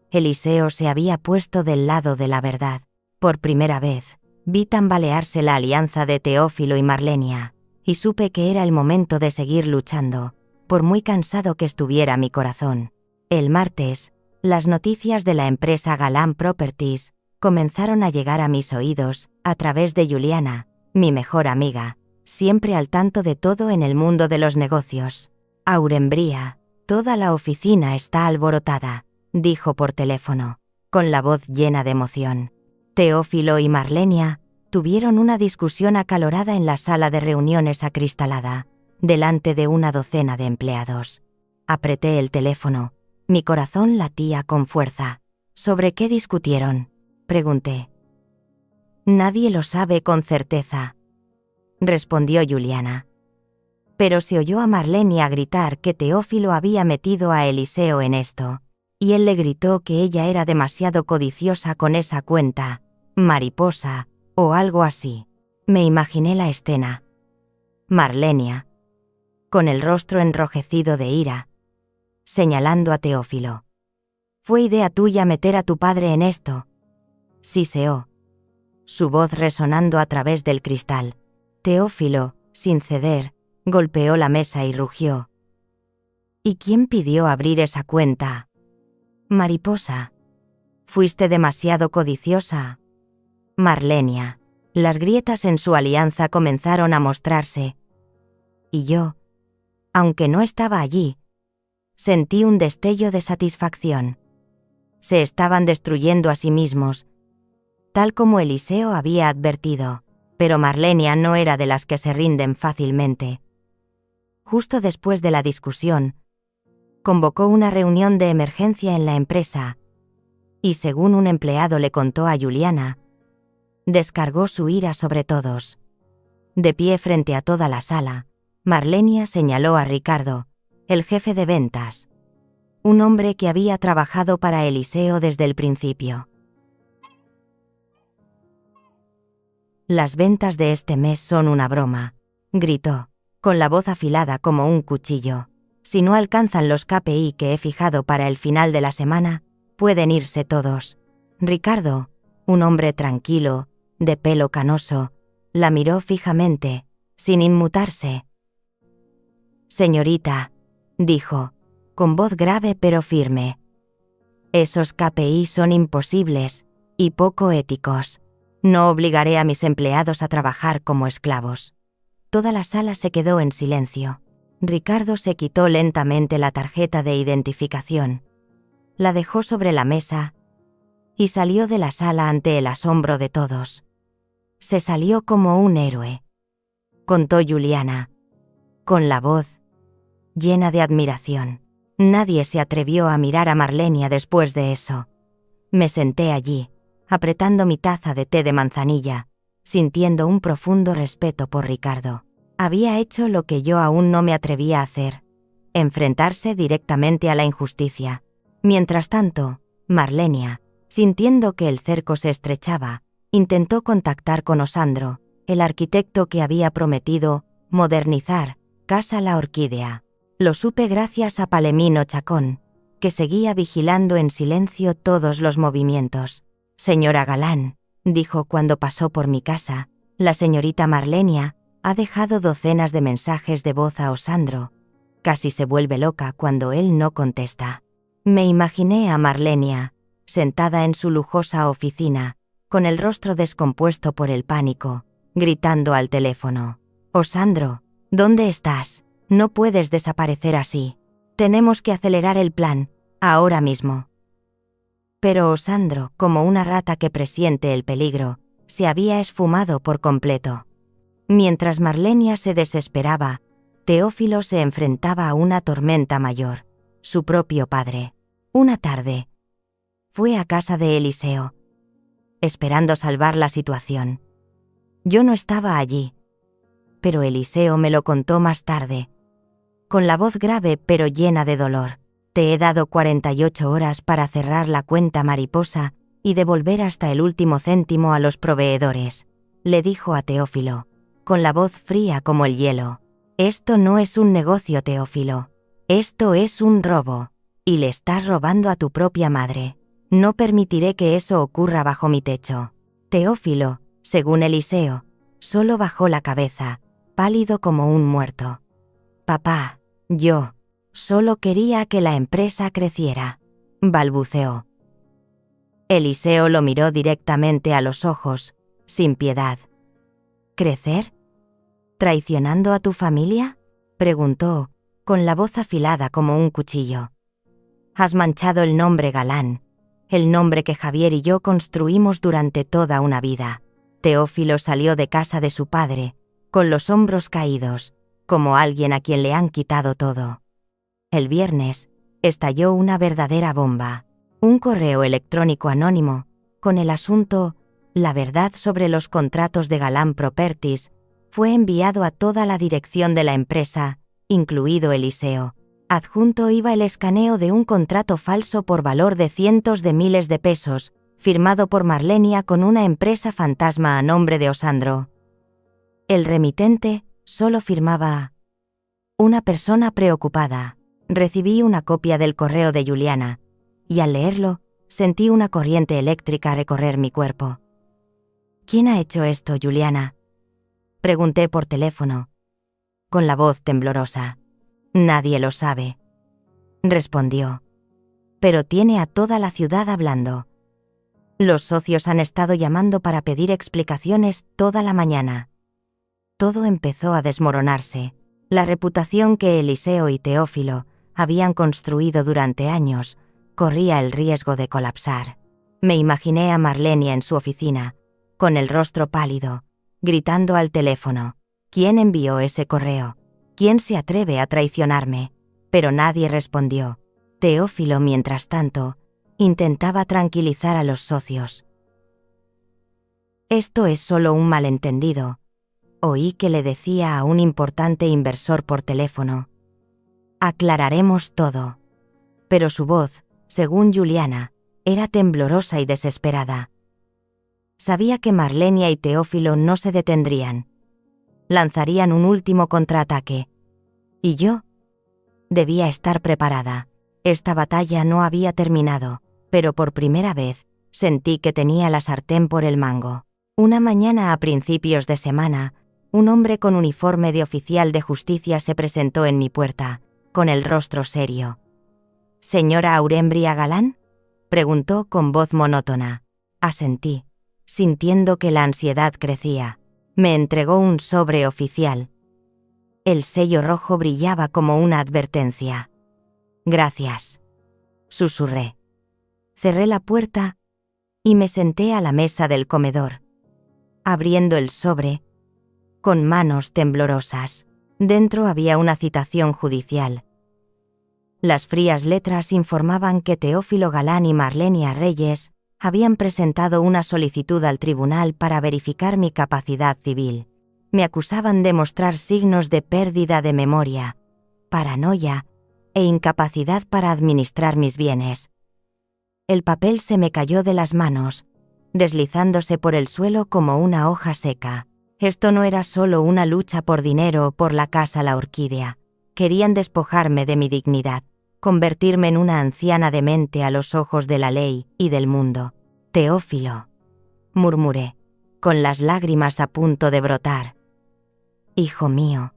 Eliseo se había puesto del lado de la verdad. Por primera vez, vi tambalearse la alianza de Teófilo y Marlenia, y supe que era el momento de seguir luchando, por muy cansado que estuviera mi corazón. El martes, las noticias de la empresa Galán Properties comenzaron a llegar a mis oídos, a través de Juliana, mi mejor amiga, siempre al tanto de todo en el mundo de los negocios. Aurembría, toda la oficina está alborotada, dijo por teléfono, con la voz llena de emoción. Teófilo y Marlenia tuvieron una discusión acalorada en la sala de reuniones acristalada, delante de una docena de empleados. Apreté el teléfono. Mi corazón latía con fuerza. ¿Sobre qué discutieron?, pregunté. Nadie lo sabe con certeza, respondió Juliana. Pero se oyó a Marlenia gritar que Teófilo había metido a Eliseo en esto, y él le gritó que ella era demasiado codiciosa con esa cuenta, mariposa, o algo así. Me imaginé la escena. Marlenia, con el rostro enrojecido de ira, señalando a Teófilo. «Fue idea tuya meter a tu padre en esto», siseó, su voz resonando a través del cristal. Teófilo, sin ceder, golpeó la mesa y rugió. «¿Y quién pidió abrir esa cuenta? Mariposa, fuiste demasiado codiciosa». Marlenia. Las grietas en su alianza comenzaron a mostrarse. Y yo, aunque no estaba allí, sentí un destello de satisfacción. Se estaban destruyendo a sí mismos, tal como Eliseo había advertido, pero Marlenia no era de las que se rinden fácilmente. Justo después de la discusión, convocó una reunión de emergencia en la empresa, y según un empleado le contó a Juliana, descargó su ira sobre todos. De pie frente a toda la sala, Marlenia señaló a Ricardo, el jefe de ventas, un hombre que había trabajado para Eliseo desde el principio. «Las ventas de este mes son una broma», gritó, con la voz afilada como un cuchillo. «Si no alcanzan los KPI que he fijado para el final de la semana, pueden irse todos». Ricardo, un hombre tranquilo, de pelo canoso, la miró fijamente, sin inmutarse. «Señorita», dijo, con voz grave pero firme, «esos KPI son imposibles y poco éticos. No obligaré a mis empleados a trabajar como esclavos». Toda la sala se quedó en silencio. Ricardo se quitó lentamente la tarjeta de identificación, la dejó sobre la mesa y salió de la sala ante el asombro de todos. Se salió como un héroe, contó Juliana, con la voz llena de admiración. Nadie se atrevió a mirar a Marlenia después de eso. Me senté allí, apretando mi taza de té de manzanilla, sintiendo un profundo respeto por Ricardo. Había hecho lo que yo aún no me atrevía a hacer: enfrentarse directamente a la injusticia. Mientras tanto, Marlenia, sintiendo que el cerco se estrechaba, intentó contactar con Osandro, el arquitecto que había prometido modernizar Casa La Orquídea. Lo supe gracias a Palemino Chacón, que seguía vigilando en silencio todos los movimientos. «Señora Galán», dijo cuando pasó por mi casa, «la señorita Marlenia ha dejado docenas de mensajes de voz a Osandro. Casi se vuelve loca cuando él no contesta». Me imaginé a Marlenia, sentada en su lujosa oficina, con el rostro descompuesto por el pánico, gritando al teléfono: «Osandro, ¿dónde estás? No puedes desaparecer así. Tenemos que acelerar el plan, ahora mismo». Pero Osandro, como una rata que presiente el peligro, se había esfumado por completo. Mientras Marlenia se desesperaba, Teófilo se enfrentaba a una tormenta mayor: su propio padre. Una tarde, fue a casa de Eliseo, esperando salvar la situación. Yo no estaba allí, pero Eliseo me lo contó más tarde, con la voz grave pero llena de dolor. «Te he dado 48 horas para cerrar la cuenta mariposa y devolver hasta el último céntimo a los proveedores», le dijo a Teófilo, con la voz fría como el hielo. «Esto no es un negocio, Teófilo. Esto es un robo. Y le estás robando a tu propia madre. No permitiré que eso ocurra bajo mi techo». Teófilo, según Eliseo, solo bajó la cabeza, pálido como un muerto. «Papá, yo solo quería que la empresa creciera», balbuceó. Eliseo lo miró directamente a los ojos, sin piedad. «¿Crecer? ¿Traicionando a tu familia?», preguntó, con la voz afilada como un cuchillo. «Has manchado el nombre Galán, el nombre que Javier y yo construimos durante toda una vida». Teófilo salió de casa de su padre, con los hombros caídos, como alguien a quien le han quitado todo. El viernes, estalló una verdadera bomba. Un correo electrónico anónimo, con el asunto «La verdad sobre los contratos de Galán Properties», fue enviado a toda la dirección de la empresa, incluido Eliseo. Adjunto iba el escaneo de un contrato falso por valor de cientos de miles de pesos, firmado por Marlenia con una empresa fantasma a nombre de Osandro. El remitente solo firmaba: «Una persona preocupada». Recibí una copia del correo de Juliana, y al leerlo, sentí una corriente eléctrica recorrer mi cuerpo. «¿Quién ha hecho esto, Juliana?», pregunté por teléfono, con la voz temblorosa. «Nadie lo sabe», respondió. «Pero tiene a toda la ciudad hablando. Los socios han estado llamando para pedir explicaciones toda la mañana». Todo empezó a desmoronarse. La reputación que Eliseo y Teófilo habían construido durante años corría el riesgo de colapsar. Me imaginé a Marlenia en su oficina, con el rostro pálido, gritando al teléfono: «¿Quién envió ese correo? ¿Quién se atreve a traicionarme?». Pero nadie respondió. Teófilo, mientras tanto, intentaba tranquilizar a los socios. «Esto es solo un malentendido», oí que le decía a un importante inversor por teléfono. «Aclararemos todo». Pero su voz, según Juliana, era temblorosa y desesperada. Sabía que Marlenia y Teófilo no se detendrían. Lanzarían un último contraataque. Y yo debía estar preparada. Esta batalla no había terminado, pero por primera vez sentí que tenía la sartén por el mango. Una mañana a principios de semana, un hombre con uniforme de oficial de justicia se presentó en mi puerta, con el rostro serio. «¿Señora Aurembria Galán?», preguntó con voz monótona. Asentí, sintiendo que la ansiedad crecía. Me entregó un sobre oficial. El sello rojo brillaba como una advertencia. «Gracias», susurré. Cerré la puerta y me senté a la mesa del comedor, abriendo el sobre, con manos temblorosas. Dentro había una citación judicial. Las frías letras informaban que Teófilo Galán y Marlenia Reyes Habían presentado una solicitud al tribunal para verificar mi capacidad civil. Me acusaban de mostrar signos de pérdida de memoria, paranoia e incapacidad para administrar mis bienes. El papel se me cayó de las manos, deslizándose por el suelo como una hoja seca. Esto no era solo una lucha por dinero o por la casa La Orquídea. Querían despojarme de mi dignidad, convertirme en una anciana demente a los ojos de la ley y del mundo. Teófilo, murmuré, con las lágrimas a punto de brotar. Hijo mío,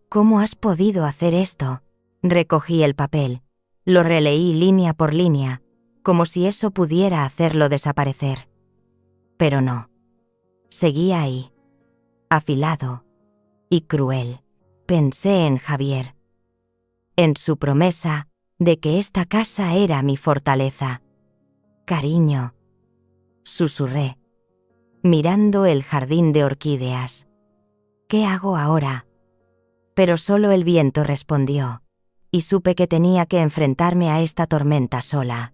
¿cómo has podido hacer esto? Recogí el papel, lo releí línea por línea, como si eso pudiera hacerlo desaparecer. Pero no. Seguía ahí, afilado y cruel. Pensé en Javier, en su promesa de que esta casa era mi fortaleza. Cariño, susurré, mirando el jardín de orquídeas. ¿Qué hago ahora? Pero solo el viento respondió, y supe que tenía que enfrentarme a esta tormenta sola.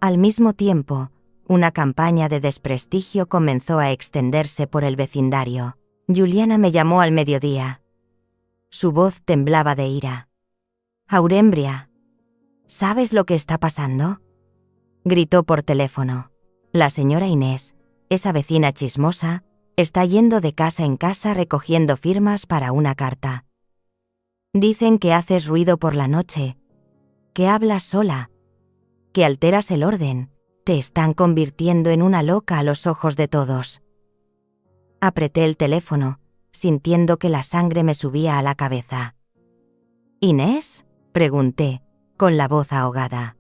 Al mismo tiempo, una campaña de desprestigio comenzó a extenderse por el vecindario. Juliana me llamó al mediodía. Su voz temblaba de ira. «Aurembria, ¿sabes lo que está pasando?», gritó por teléfono. «La señora Inés, esa vecina chismosa, está yendo de casa en casa recogiendo firmas para una carta. Dicen que haces ruido por la noche, que hablas sola, que alteras el orden. Te están convirtiendo en una loca a los ojos de todos». Apreté el teléfono, sintiendo que la sangre me subía a la cabeza. «¿Inés?», pregunté, con la voz ahogada.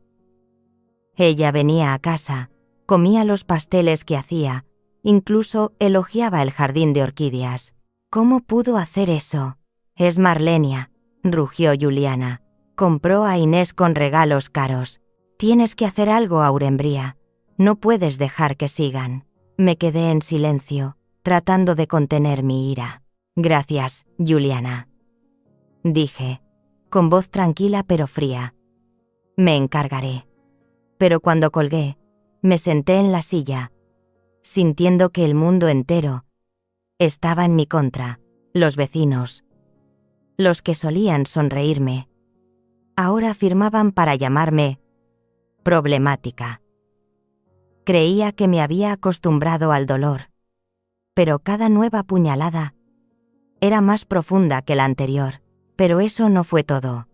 Ella venía a casa, comía los pasteles que hacía, incluso elogiaba el jardín de orquídeas. «¿Cómo pudo hacer eso? Es Marlenia», rugió Juliana. «Compró a Inés con regalos caros. Tienes que hacer algo, Aurembria. No puedes dejar que sigan». Me quedé en silencio, tratando de contener mi ira. «Gracias, Juliana», dije, con voz tranquila pero fría. «Me encargaré». Pero cuando colgué, me senté en la silla, sintiendo que el mundo entero estaba en mi contra. Los vecinos, los que solían sonreírme, ahora firmaban para llamarme problemática. Creía que me había acostumbrado al dolor, pero cada nueva puñalada era más profunda que la anterior. Pero eso no fue todo.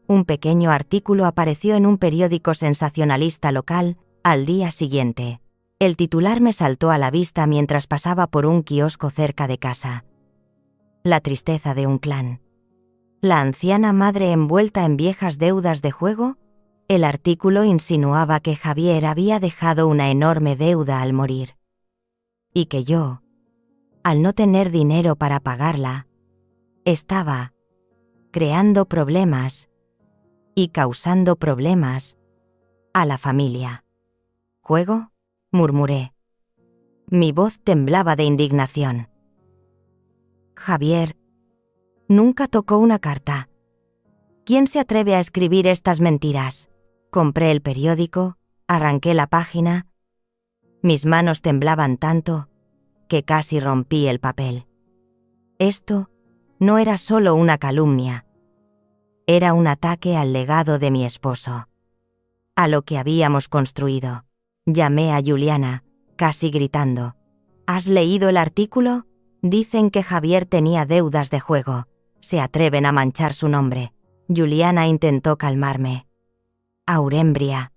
Un pequeño artículo apareció en un periódico sensacionalista local al día siguiente. El titular me saltó a la vista mientras pasaba por un kiosco cerca de casa. La tristeza de un clan. La anciana madre envuelta en viejas deudas de juego. El artículo insinuaba que Javier había dejado una enorme deuda al morir. Y que yo, al no tener dinero para pagarla, estaba creando problemas y causando problemas a la familia. «¿Juego?», murmuré. Mi voz temblaba de indignación. «Javier nunca tocó una carta. ¿Quién se atreve a escribir estas mentiras?». Compré el periódico, arranqué la página. Mis manos temblaban tanto que casi rompí el papel. Esto no era solo una calumnia. Era un ataque al legado de mi esposo, a lo que habíamos construido. Llamé a Juliana, casi gritando. «¿Has leído el artículo? Dicen que Javier tenía deudas de juego. Se atreven a manchar su nombre». Juliana intentó calmarme. «Aurembria,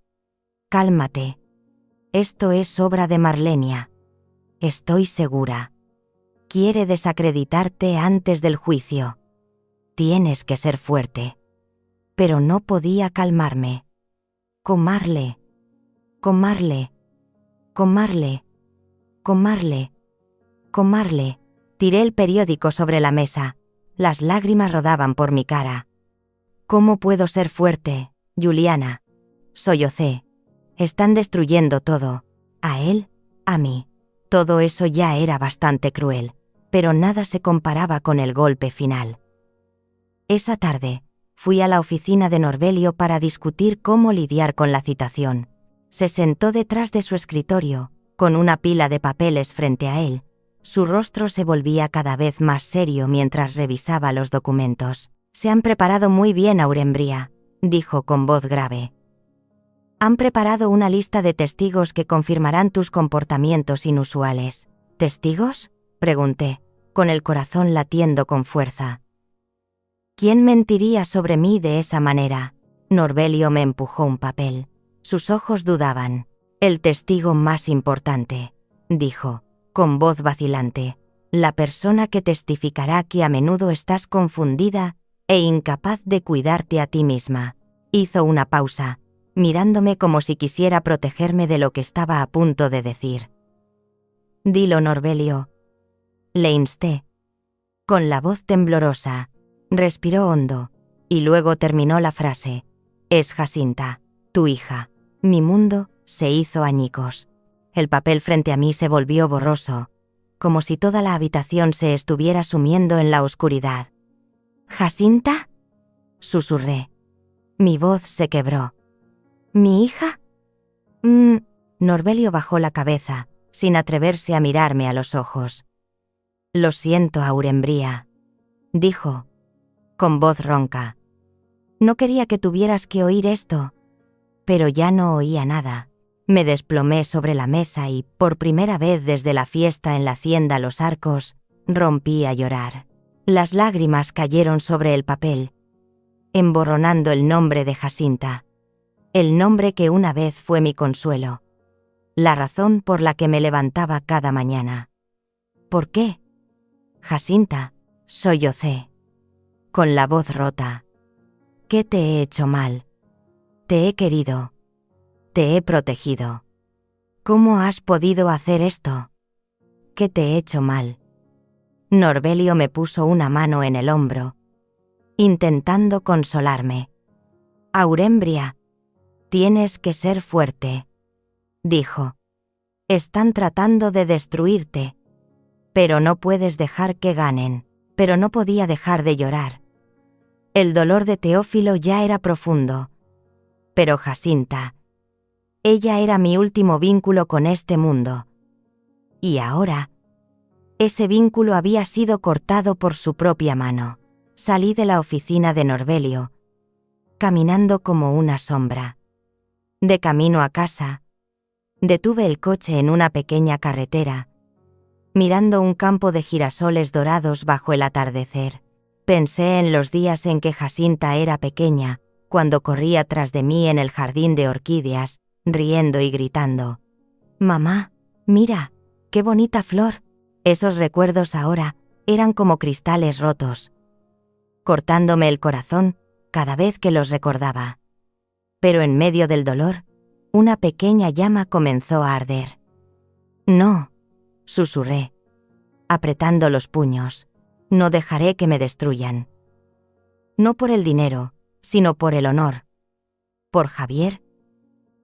cálmate. Esto es obra de Marlenia. Estoy segura. Quiere desacreditarte antes del juicio. Tienes que ser fuerte». Pero no podía calmarme. «Comarle, comarle, comarle, comarle, comarle». Tiré el periódico sobre la mesa. Las lágrimas rodaban por mi cara. «¿Cómo puedo ser fuerte, Juliana?», sollocé. «Están destruyendo todo. A él, a mí». Todo eso ya era bastante cruel, pero nada se comparaba con el golpe final. Esa tarde, fui a la oficina de Norbelio para discutir cómo lidiar con la citación. Se sentó detrás de su escritorio, con una pila de papeles frente a él. Su rostro se volvía cada vez más serio mientras revisaba los documentos. «Se han preparado muy bien, Aurembria», dijo con voz grave. «Han preparado una lista de testigos que confirmarán tus comportamientos inusuales». «¿Testigos?», pregunté, con el corazón latiendo con fuerza. ¿Quién mentiría sobre mí de esa manera? Norbelio me empujó un papel. Sus ojos dudaban. «El testigo más importante», dijo, con voz vacilante. «La persona que testificará que a menudo estás confundida e incapaz de cuidarte a ti misma». Hizo una pausa, mirándome como si quisiera protegerme de lo que estaba a punto de decir. «Dilo, Norbelio», le insté. Con la voz temblorosa, respiró hondo, y luego terminó la frase. «Es Jacinta, tu hija». Mi mundo se hizo añicos. El papel frente a mí se volvió borroso, como si toda la habitación se estuviera sumiendo en la oscuridad. «¿Jacinta?», susurré. Mi voz se quebró. «¿Mi hija?» Norbelio bajó la cabeza, sin atreverse a mirarme a los ojos. «Lo siento, Aurembria», dijo, con voz ronca. «No quería que tuvieras que oír esto». Pero ya no oía nada. Me desplomé sobre la mesa y, por primera vez desde la fiesta en la hacienda Los Arcos, rompí a llorar. Las lágrimas cayeron sobre el papel, emborronando el nombre de Jacinta, el nombre que una vez fue mi consuelo, la razón por la que me levantaba cada mañana. «¿Por qué?» «Jacinta», sollocé, con la voz rota. «¿Qué te he hecho mal? Te he querido. Te he protegido. ¿Cómo has podido hacer esto? ¿Qué te he hecho mal?» Norbelio me puso una mano en el hombro, intentando consolarme. «Aurembria, tienes que ser fuerte», dijo. «Están tratando de destruirte, pero no puedes dejar que ganen». Pero no podía dejar de llorar. El dolor de Teófilo ya era profundo. Pero Jacinta, ella era mi último vínculo con este mundo. Y ahora, ese vínculo había sido cortado por su propia mano. Salí de la oficina de Norbelio, caminando como una sombra. De camino a casa, detuve el coche en una pequeña carretera, mirando un campo de girasoles dorados bajo el atardecer. Pensé en los días en que Jacinta era pequeña, cuando corría tras de mí en el jardín de orquídeas, riendo y gritando. «Mamá, mira, qué bonita flor». Esos recuerdos ahora eran como cristales rotos, cortándome el corazón cada vez que los recordaba. Pero en medio del dolor, una pequeña llama comenzó a arder. «No», susurré, apretando los puños. «No dejaré que me destruyan. No por el dinero, sino por el honor. Por Javier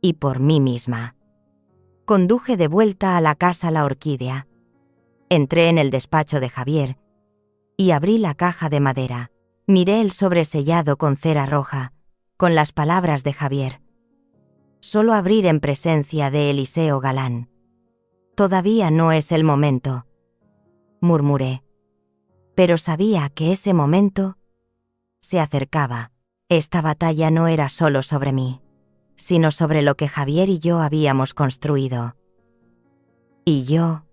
y por mí misma». Conduje de vuelta a la casa La Orquídea. Entré en el despacho de Javier y abrí la caja de madera. Miré el sobresellado con cera roja, con las palabras de Javier. «Solo abrir en presencia de Eliseo Galán». «Todavía no es el momento», murmuré. Pero sabía que ese momento se acercaba. Esta batalla no era solo sobre mí, sino sobre lo que Javier y yo habíamos construido. Y yo,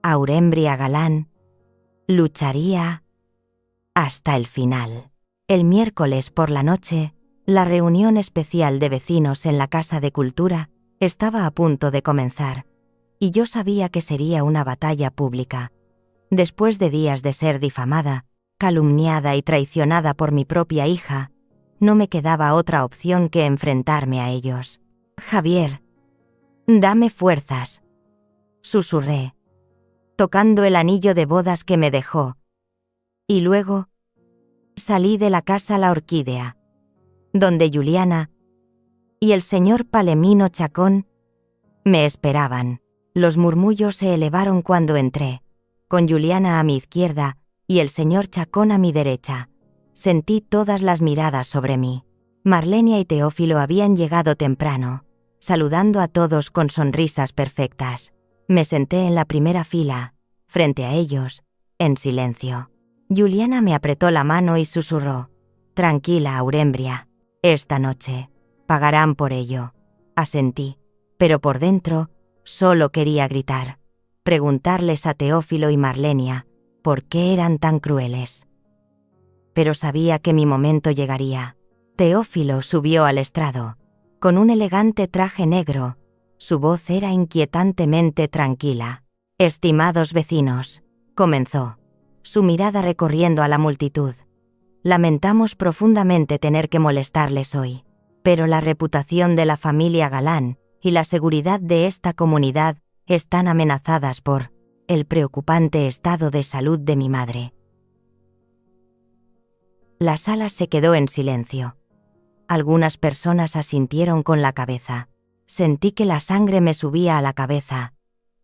Aurembria Galán, lucharía hasta el final. El miércoles por la noche, la reunión especial de vecinos en la Casa de Cultura estaba a punto de comenzar, y yo sabía que sería una batalla pública. Después de días de ser difamada, calumniada y traicionada por mi propia hija, no me quedaba otra opción que enfrentarme a ellos. «Javier, dame fuerzas», susurré, tocando el anillo de bodas que me dejó. Y luego salí de la casa La Orquídea, donde Juliana y el señor Palemino Chacón me esperaban. Los murmullos se elevaron cuando entré, con Juliana a mi izquierda y el señor Chacón a mi derecha. Sentí todas las miradas sobre mí. Marlenia y Teófilo habían llegado temprano, saludando a todos con sonrisas perfectas. Me senté en la primera fila, frente a ellos, en silencio. Juliana me apretó la mano y susurró: «Tranquila, Aurembria. Esta noche pagarán por ello». Asentí, pero por dentro solo quería gritar, preguntarles a Teófilo y Marlenia por qué eran tan crueles. Pero sabía que mi momento llegaría. Teófilo subió al estrado, con un elegante traje negro. Su voz era inquietantemente tranquila. «Estimados vecinos», comenzó, su mirada recorriendo a la multitud. «Lamentamos profundamente tener que molestarles hoy, pero la reputación de la familia Galán y la seguridad de esta comunidad están amenazadas por el preocupante estado de salud de mi madre». La sala se quedó en silencio. Algunas personas asintieron con la cabeza. Sentí que la sangre me subía a la cabeza,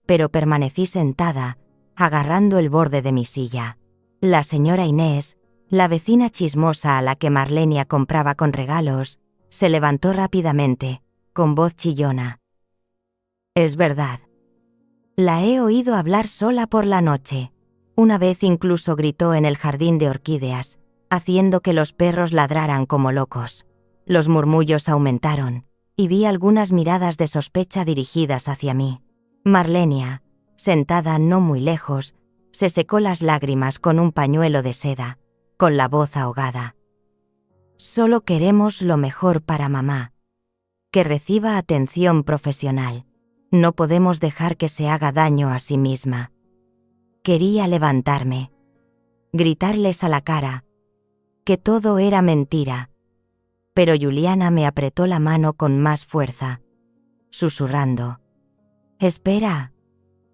pero permanecí sentada, agarrando el borde de mi silla. La señora Inés, la vecina chismosa a la que Marlenia compraba con regalos, se levantó rápidamente, con voz chillona. «Es verdad. La he oído hablar sola por la noche». Una vez incluso gritó en el jardín de orquídeas, haciendo que los perros ladraran como locos. Los murmullos aumentaron, y vi algunas miradas de sospecha dirigidas hacia mí. Marlenia, sentada no muy lejos, se secó las lágrimas con un pañuelo de seda, con la voz ahogada. «Solo queremos lo mejor para mamá. Que reciba atención profesional. No podemos dejar que se haga daño a sí misma». Quería levantarme, gritarles a la cara que todo era mentira, pero Juliana me apretó la mano con más fuerza, susurrando: «Espera,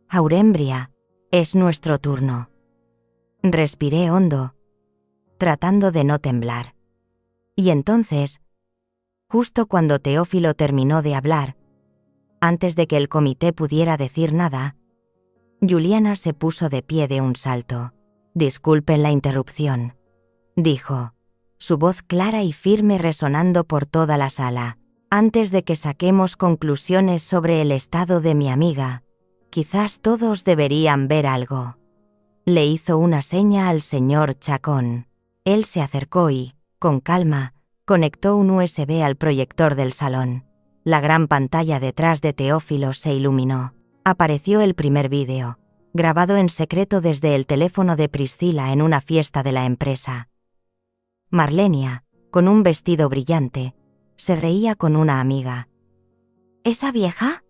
Aurembria, es nuestro turno». Respiré hondo, tratando de no temblar. Y entonces, justo cuando Teófilo terminó de hablar, antes de que el comité pudiera decir nada, Juliana se puso de pie de un salto. «Disculpen la interrupción», dijo, su voz clara y firme resonando por toda la sala. «Antes de que saquemos conclusiones sobre el estado de mi amiga, quizás todos deberían ver algo». Le hizo una seña al señor Chacón. Él se acercó y, con calma, conectó un USB al proyector del salón. La gran pantalla detrás de Teófilo se iluminó. Apareció el primer vídeo, grabado en secreto desde el teléfono de Priscila en una fiesta de la empresa. Marlenia, con un vestido brillante, se reía con una amiga. «¿Esa vieja?»,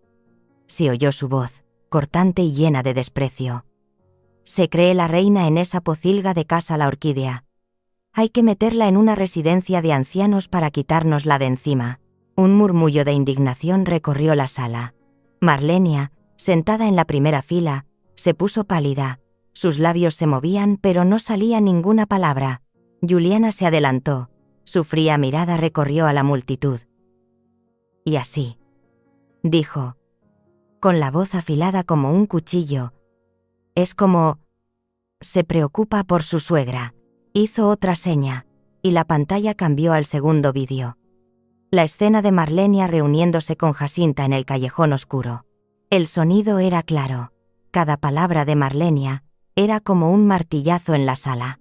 se oyó su voz, cortante y llena de desprecio. «Se cree la reina en esa pocilga de casa La Orquídea. Hay que meterla en una residencia de ancianos para quitárnosla de encima». Un murmullo de indignación recorrió la sala. Marlenia, sentada en la primera fila, se puso pálida. Sus labios se movían, pero no salía ninguna palabra. Juliana se adelantó. Su fría mirada recorrió a la multitud. «Y así», dijo, con la voz afilada como un cuchillo, «es como... se preocupa por su suegra». Hizo otra seña, y la pantalla cambió al segundo vídeo. La escena de Marlenia reuniéndose con Jacinta en el callejón oscuro. El sonido era claro. Cada palabra de Marlenia era como un martillazo en la sala.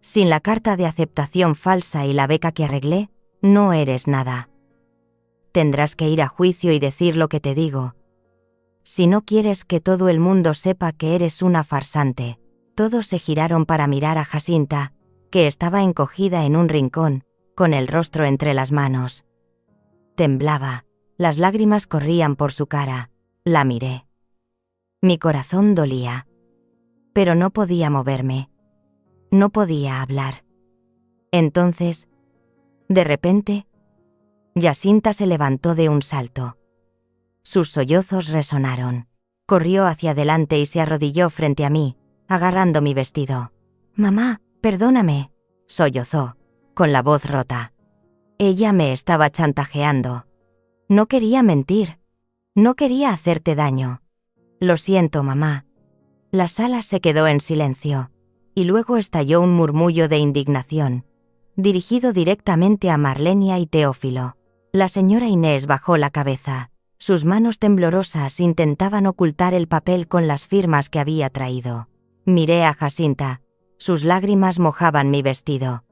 «Sin la carta de aceptación falsa y la beca que arreglé, no eres nada. Tendrás que ir a juicio y decir lo que te digo. Si no quieres que todo el mundo sepa que eres una farsante». Todos se giraron para mirar a Jacinta, que estaba encogida en un rincón, con el rostro entre las manos. Temblaba, las lágrimas corrían por su cara. La miré. Mi corazón dolía. Pero no podía moverme. No podía hablar. Entonces, de repente, Jacinta se levantó de un salto. Sus sollozos resonaron. Corrió hacia adelante y se arrodilló frente a mí, agarrando mi vestido. «Mamá, perdóname», sollozó, con la voz rota. Ella me estaba chantajeando. No quería mentir. No quería hacerte daño. «Lo siento, mamá». La sala se quedó en silencio, y luego estalló un murmullo de indignación, dirigido directamente a Marlenia y Teófilo. La señora Inés bajó la cabeza. Sus manos temblorosas intentaban ocultar el papel con las firmas que había traído. Miré a Jacinta. Sus lágrimas mojaban mi vestido.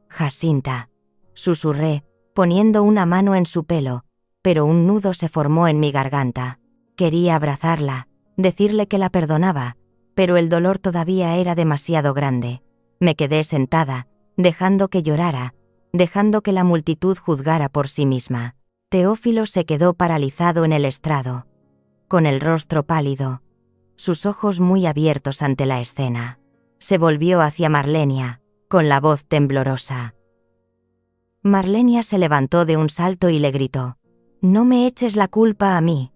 «Jacinta», susurré, poniendo una mano en su pelo, pero un nudo se formó en mi garganta. Quería abrazarla, decirle que la perdonaba, pero el dolor todavía era demasiado grande. Me quedé sentada, dejando que llorara, dejando que la multitud juzgara por sí misma. Teófilo se quedó paralizado en el estrado, con el rostro pálido, sus ojos muy abiertos ante la escena. Se volvió hacia Marlenia, con la voz temblorosa. Marlenia se levantó de un salto y le gritó: «No me eches la culpa a mí.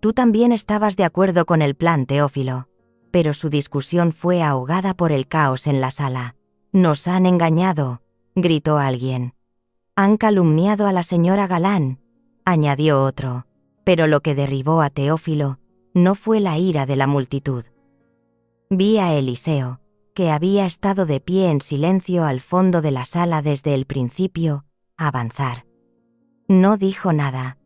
Tú también estabas de acuerdo con el plan, Teófilo». Pero su discusión fue ahogada por el caos en la sala. «Nos han engañado», gritó alguien. «Han calumniado a la señora Galán», añadió otro. Pero lo que derribó a Teófilo no fue la ira de la multitud. Vi a Eliseo, que había estado de pie en silencio al fondo de la sala desde el principio, avanzar. No dijo nada.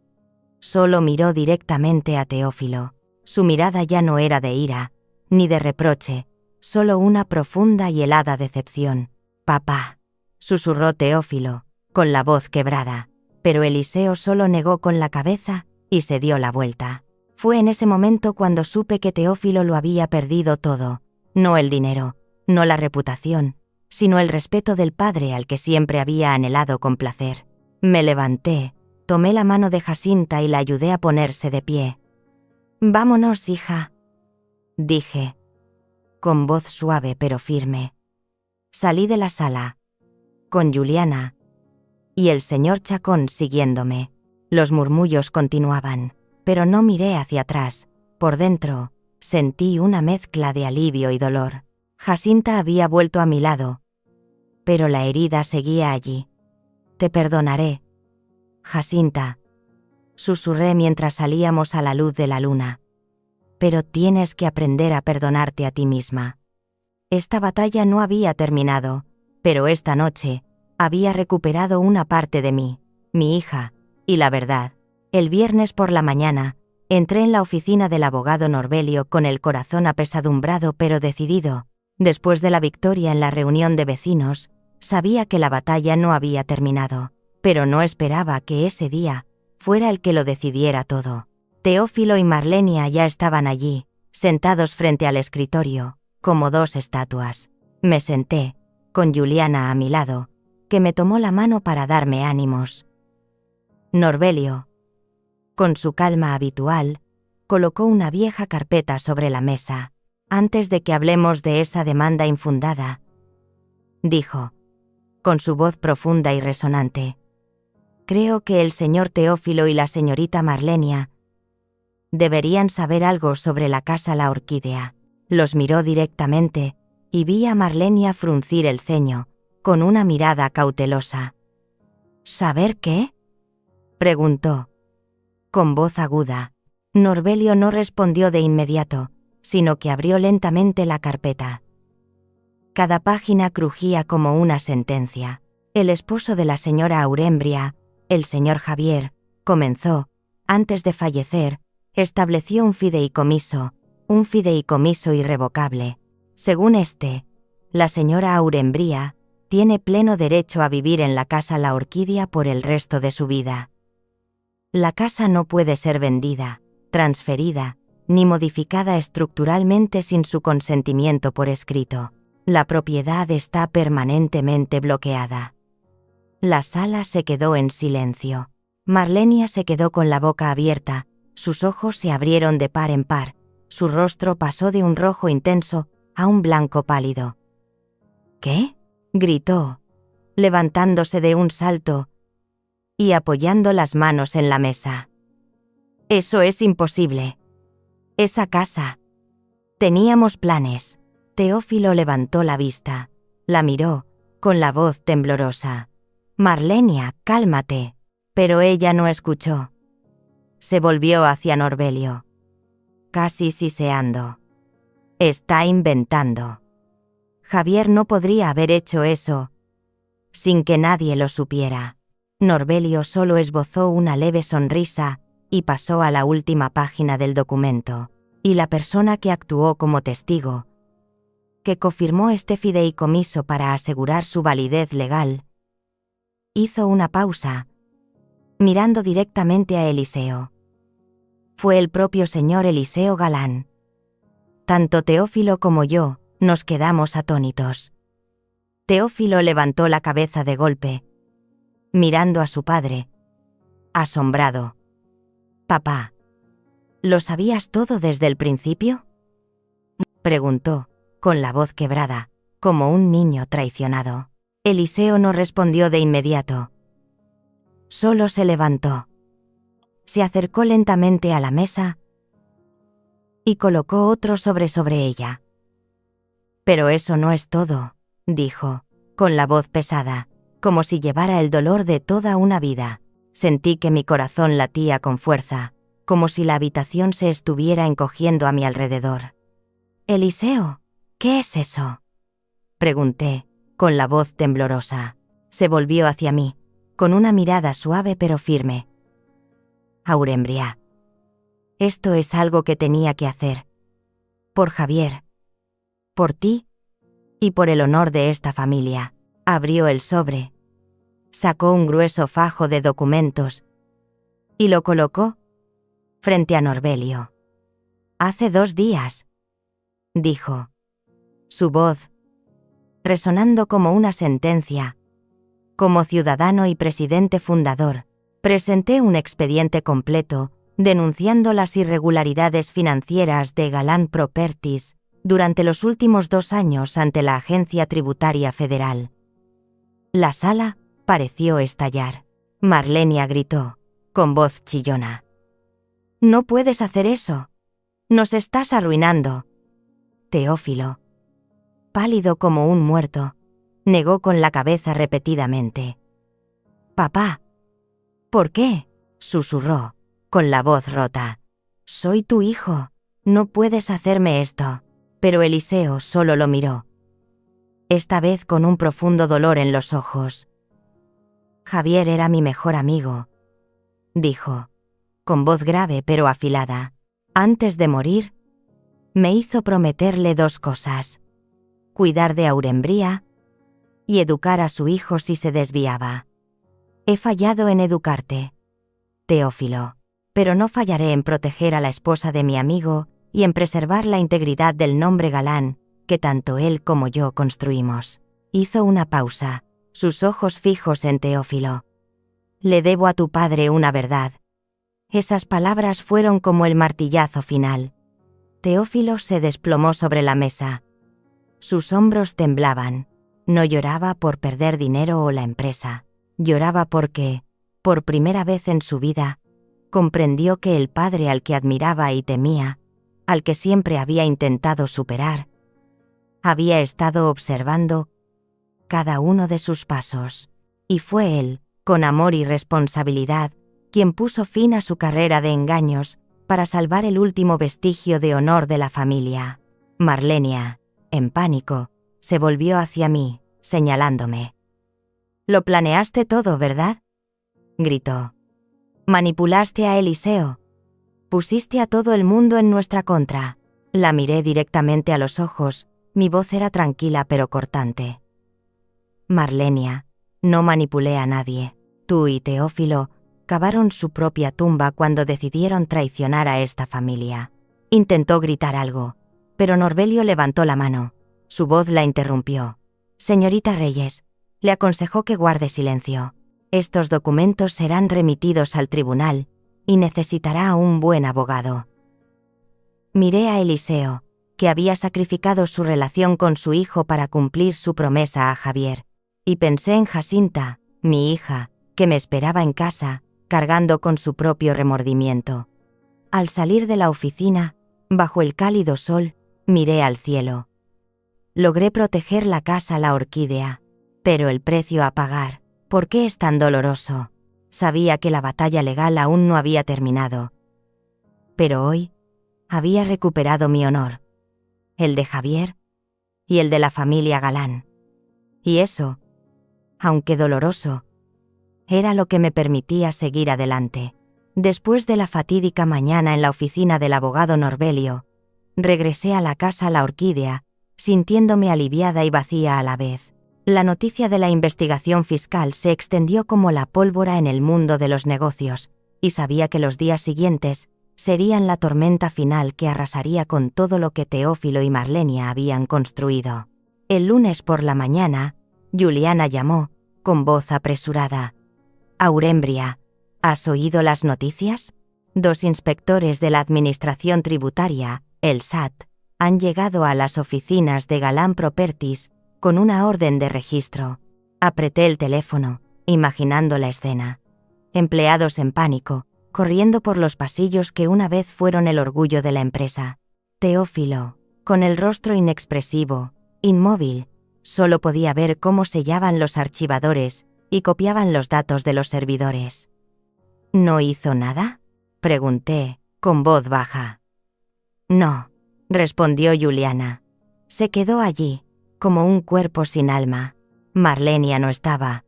Solo miró directamente a Teófilo. Su mirada ya no era de ira, ni de reproche, solo una profunda y helada decepción. «Papá», susurró Teófilo, con la voz quebrada, pero Eliseo solo negó con la cabeza y se dio la vuelta. Fue en ese momento cuando supe que Teófilo lo había perdido todo, no el dinero, no la reputación, sino el respeto del padre al que siempre había anhelado con placer. Me levanté, tomé la mano de Jacinta y la ayudé a ponerse de pie. «Vámonos, hija», dije, con voz suave pero firme. Salí de la sala, con Juliana y el señor Chacón siguiéndome. Los murmullos continuaban, pero no miré hacia atrás. Por dentro, sentí una mezcla de alivio y dolor. Jacinta había vuelto a mi lado, pero la herida seguía allí. «Te perdonaré, Jacinta», susurré mientras salíamos a la luz de la luna. «Pero tienes que aprender a perdonarte a ti misma». Esta batalla no había terminado, pero esta noche había recuperado una parte de mí, mi hija, y la verdad. El viernes por la mañana, entré en la oficina del abogado Norbelio con el corazón apesadumbrado pero decidido. Después de la victoria en la reunión de vecinos, sabía que la batalla no había terminado, pero no esperaba que ese día fuera el que lo decidiera todo. Teófilo y Marlenia ya estaban allí, sentados frente al escritorio, como dos estatuas. Me senté, con Juliana a mi lado, que me tomó la mano para darme ánimos. Norbelio, con su calma habitual, colocó una vieja carpeta sobre la mesa. «Antes de que hablemos de esa demanda infundada», dijo, con su voz profunda y resonante, «creo que el señor Teófilo y la señorita Marlenia deberían saber algo sobre la casa La Orquídea». Los miró directamente, y vi a Marlenia fruncir el ceño, con una mirada cautelosa. «¿Saber qué?», preguntó, con voz aguda. Norbelio no respondió de inmediato, sino que abrió lentamente la carpeta. Cada página crujía como una sentencia. El esposo de la señora Aurembria, el señor Javier, comenzó, antes de fallecer, estableció un fideicomiso irrevocable. Según este, la señora Aurembria tiene pleno derecho a vivir en la casa La Orquídea por el resto de su vida. La casa no puede ser vendida, transferida, ni modificada estructuralmente sin su consentimiento por escrito. La propiedad está permanentemente bloqueada. La sala se quedó en silencio. Marlenia se quedó con la boca abierta, sus ojos se abrieron de par en par, su rostro pasó de un rojo intenso a un blanco pálido. «¿Qué?», gritó, levantándose de un salto y apoyando las manos en la mesa. «Eso es imposible. Esa casa. Teníamos planes». Teófilo levantó la vista, la miró, con la voz temblorosa. «Marlenia, cálmate». Pero ella no escuchó. Se volvió hacia Norbelio, casi siseando. «Está inventando. Javier no podría haber hecho eso sin que nadie lo supiera». Norbelio solo esbozó una leve sonrisa y pasó a la última página del documento. Y la persona que actuó como testigo, que confirmó este fideicomiso para asegurar su validez legal, hizo una pausa, mirando directamente a Eliseo. Fue el propio señor Eliseo Galán. Tanto Teófilo como yo nos quedamos atónitos. Teófilo levantó la cabeza de golpe, mirando a su padre, asombrado. «Papá, ¿lo sabías todo desde el principio?», preguntó, con la voz quebrada, como un niño traicionado. Eliseo no respondió de inmediato. Solo se levantó. Se acercó lentamente a la mesa y colocó otro sobre ella. «Pero eso no es todo», dijo, con la voz pesada, como si llevara el dolor de toda una vida. Sentí que mi corazón latía con fuerza, como si la habitación se estuviera encogiendo a mi alrededor. «Eliseo, ¿qué es eso?», pregunté, con la voz temblorosa. Se volvió hacia mí, con una mirada suave pero firme. «Aurembria. Esto es algo que tenía que hacer. Por Javier. Por ti. Y por el honor de esta familia». Abrió el sobre. Sacó un grueso fajo de documentos y lo colocó frente a Norbelio. «Hace 2 días», dijo. Su voz, resonando como una sentencia. Como ciudadano y presidente fundador, presenté un expediente completo denunciando las irregularidades financieras de Galán Properties durante los últimos 2 años ante la Agencia Tributaria Federal. La sala pareció estallar. Marlenia gritó, con voz chillona. «No puedes hacer eso. Nos estás arruinando». Teófilo, pálido como un muerto, negó con la cabeza repetidamente. «Papá». «¿Por qué?», susurró, con la voz rota. «Soy tu hijo. No puedes hacerme esto». Pero Eliseo solo lo miró, esta vez con un profundo dolor en los ojos. «Javier era mi mejor amigo», dijo, con voz grave pero afilada. «Antes de morir, me hizo prometerle 2 cosas: cuidar de Aurembria y educar a su hijo si se desviaba. He fallado en educarte, Teófilo, pero no fallaré en proteger a la esposa de mi amigo y en preservar la integridad del nombre Galán que tanto él como yo construimos». Hizo una pausa, sus ojos fijos en Teófilo. «Le debo a tu padre una verdad». Esas palabras fueron como el martillazo final. Teófilo se desplomó sobre la mesa. Sus hombros temblaban. No lloraba por perder dinero o la empresa. Lloraba porque, por primera vez en su vida, comprendió que el padre al que admiraba y temía, al que siempre había intentado superar, había estado observando cada uno de sus pasos. Y fue él, con amor y responsabilidad, quien puso fin a su carrera de engaños para salvar el último vestigio de honor de la familia. Marlenia, en pánico, se volvió hacia mí, señalándome. «Lo planeaste todo, ¿verdad?», gritó. «Manipulaste a Eliseo. Pusiste a todo el mundo en nuestra contra». La miré directamente a los ojos, mi voz era tranquila pero cortante. «Marlenia, no manipulé a nadie. Tú y Teófilo cavaron su propia tumba cuando decidieron traicionar a esta familia». Intentó gritar algo, pero Norbelio levantó la mano. Su voz la interrumpió. «Señorita Reyes», le aconsejó que guarde silencio. «Estos documentos serán remitidos al tribunal y necesitará un buen abogado». Miré a Eliseo, que había sacrificado su relación con su hijo para cumplir su promesa a Javier, y pensé en Jacinta, mi hija, que me esperaba en casa, cargando con su propio remordimiento. Al salir de la oficina, bajo el cálido sol, miré al cielo. Logré proteger la casa La Orquídea, pero el precio a pagar, ¿por qué es tan doloroso? Sabía que la batalla legal aún no había terminado. Pero hoy, había recuperado mi honor, el de Javier y el de la familia Galán. Y eso, aunque doloroso, Era lo que me permitía seguir adelante. Después de la fatídica mañana en la oficina del abogado Norbelio, regresé a la casa La Orquídea, sintiéndome aliviada y vacía a la vez. La noticia de la investigación fiscal se extendió como la pólvora en el mundo de los negocios, y sabía que los días siguientes serían la tormenta final que arrasaría con todo lo que Teófilo y Marlenia habían construido. El lunes por la mañana, Juliana llamó, con voz apresurada. «Aurembria, ¿has oído las noticias? 2 inspectores de la Administración Tributaria, el SAT, han llegado a las oficinas de Galán Properties con una orden de registro». Apreté el teléfono, imaginando la escena. Empleados en pánico, corriendo por los pasillos que una vez fueron el orgullo de la empresa. Teófilo, con el rostro inexpresivo, inmóvil, solo podía ver cómo sellaban los archivadores y copiaban los datos de los servidores. «¿No hizo nada?», pregunté, con voz baja. «No», respondió Juliana. «Se quedó allí, como un cuerpo sin alma. Marlenia no estaba.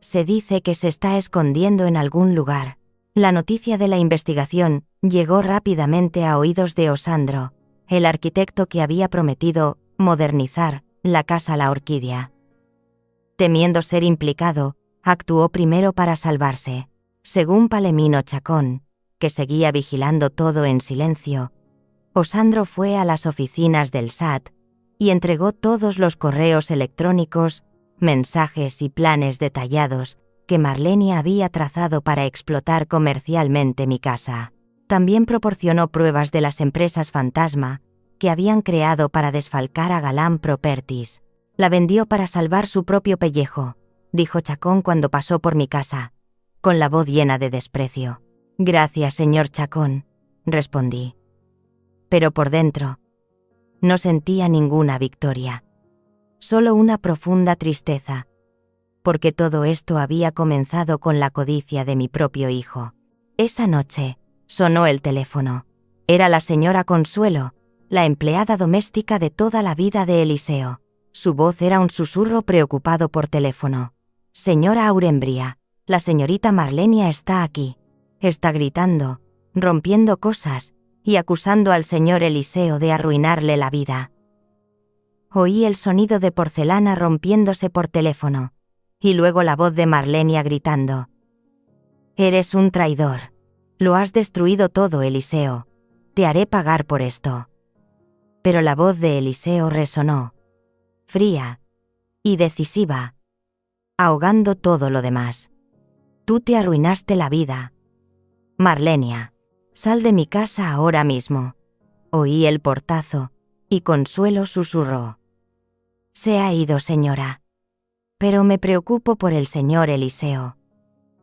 Se dice que se está escondiendo en algún lugar». La noticia de la investigación llegó rápidamente a oídos de Osandro, el arquitecto que había prometido modernizar la casa La Orquídea. Temiendo ser implicado, actuó primero para salvarse. Según Palemino Chacón, que seguía vigilando todo en silencio, Osandro fue a las oficinas del SAT y entregó todos los correos electrónicos, mensajes y planes detallados que Marlenia había trazado para explotar comercialmente mi casa. También proporcionó pruebas de las empresas fantasma que habían creado para desfalcar a Galán Properties. «La vendió para salvar su propio pellejo», dijo Chacón cuando pasó por mi casa, con la voz llena de desprecio. «Gracias, señor Chacón», respondí. Pero por dentro no sentía ninguna victoria, solo una profunda tristeza, porque todo esto había comenzado con la codicia de mi propio hijo. Esa noche sonó el teléfono. Era la señora Consuelo, la empleada doméstica de toda la vida de Eliseo. Su voz era un susurro preocupado por teléfono. «Señora Aurembria, la señorita Marlenia está aquí. Está gritando, rompiendo cosas y acusando al señor Eliseo de arruinarle la vida». Oí el sonido de porcelana rompiéndose por teléfono, y luego la voz de Marlenia gritando: «Eres un traidor. Lo has destruido todo, Eliseo. Te haré pagar por esto». Pero la voz de Eliseo resonó, fría y decisiva, ahogando todo lo demás. «Tú te arruinaste la vida. Marlenia, sal de mi casa ahora mismo». Oí el portazo, y Consuelo susurró: «Se ha ido, señora. Pero me preocupo por el señor Eliseo.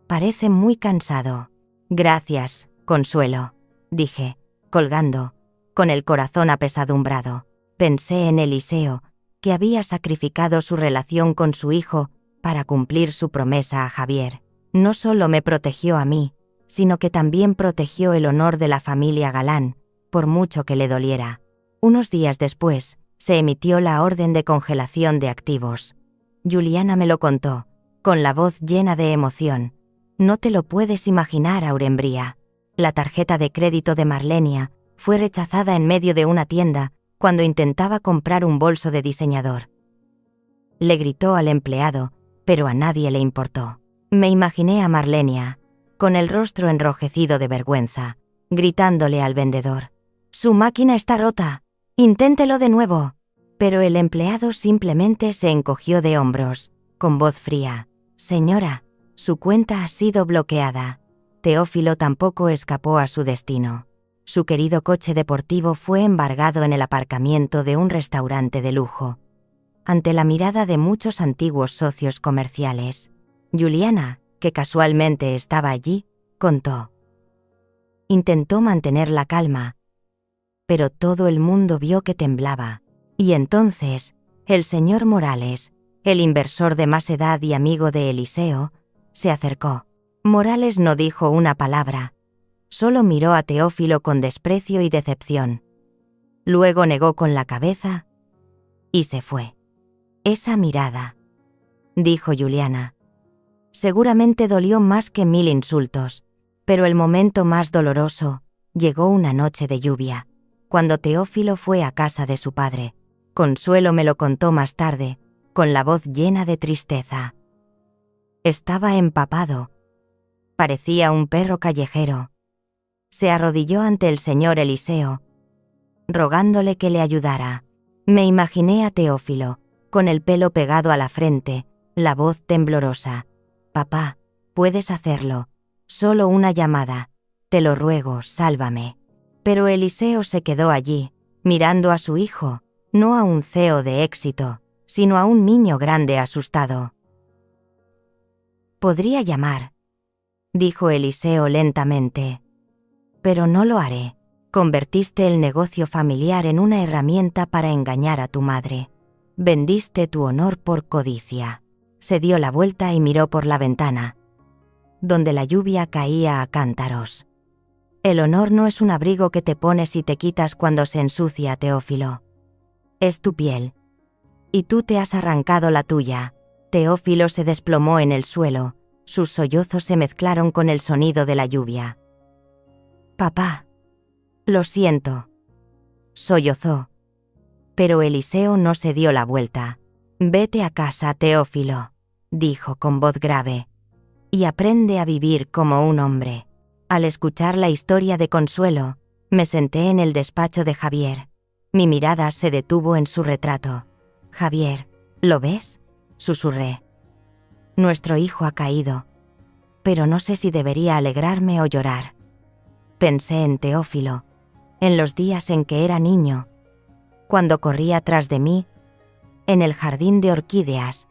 Parece muy cansado». «Gracias, Consuelo», dije, colgando, con el corazón apesadumbrado. Pensé en Eliseo, que había sacrificado su relación con su hijo para cumplir su promesa a Javier. No solo me protegió a mí, sino que también protegió el honor de la familia Galán, por mucho que le doliera. Unos días después, se emitió la orden de congelación de activos. Juliana me lo contó, con la voz llena de emoción. «No te lo puedes imaginar, Aurembria. La tarjeta de crédito de Marlenia fue rechazada en medio de una tienda cuando intentaba comprar un bolso de diseñador». Le gritó al empleado, pero a nadie le importó. Me imaginé a Marlenia, con el rostro enrojecido de vergüenza, gritándole al vendedor: «Su máquina está rota. Inténtelo de nuevo». Pero el empleado simplemente se encogió de hombros, con voz fría: «Señora, su cuenta ha sido bloqueada». Teófilo tampoco escapó a su destino. Su querido coche deportivo fue embargado en el aparcamiento de un restaurante de lujo, ante la mirada de muchos antiguos socios comerciales. Juliana, que casualmente estaba allí, contó: «Intentó mantener la calma, pero todo el mundo vio que temblaba. Y entonces, el señor Morales, el inversor de más edad y amigo de Eliseo, se acercó. Morales no dijo una palabra, solo miró a Teófilo con desprecio y decepción. Luego negó con la cabeza y se fue. «Esa mirada», dijo Juliana, Seguramente dolió más que 1000 insultos. Pero el momento más doloroso llegó una noche de lluvia, cuando Teófilo fue a casa de su padre. Consuelo me lo contó más tarde, con la voz llena de tristeza. Estaba empapado. Parecía un perro callejero. Se arrodilló ante el señor Eliseo, rogándole que le ayudara. Me imaginé a Teófilo, con el pelo pegado a la frente, la voz temblorosa. «Papá, puedes hacerlo. Solo una llamada. Te lo ruego, sálvame». Pero Eliseo se quedó allí, mirando a su hijo, no a un CEO de éxito, sino a un niño grande asustado. «Podría llamar», dijo Eliseo lentamente. «Pero no lo haré. Convertiste el negocio familiar en una herramienta para engañar a tu madre. Vendiste tu honor por codicia». Se dio la vuelta y miró por la ventana, donde la lluvia caía a cántaros. «El honor no es un abrigo que te pones y te quitas cuando se ensucia, Teófilo. Es tu piel. Y tú te has arrancado la tuya». Teófilo se desplomó en el suelo, sus sollozos se mezclaron con el sonido de la lluvia. «Papá, lo siento», sollozó. Pero Eliseo no se dio la vuelta. «Vete a casa, Teófilo», dijo con voz grave, «y aprende a vivir como un hombre». Al escuchar la historia de Consuelo, me senté en el despacho de Javier. Mi mirada se detuvo en su retrato. «Javier, ¿lo ves?», susurré. «Nuestro hijo ha caído, pero no sé si debería alegrarme o llorar». Pensé en Teófilo, en los días en que era niño, cuando corría tras de mí, en el jardín de orquídeas,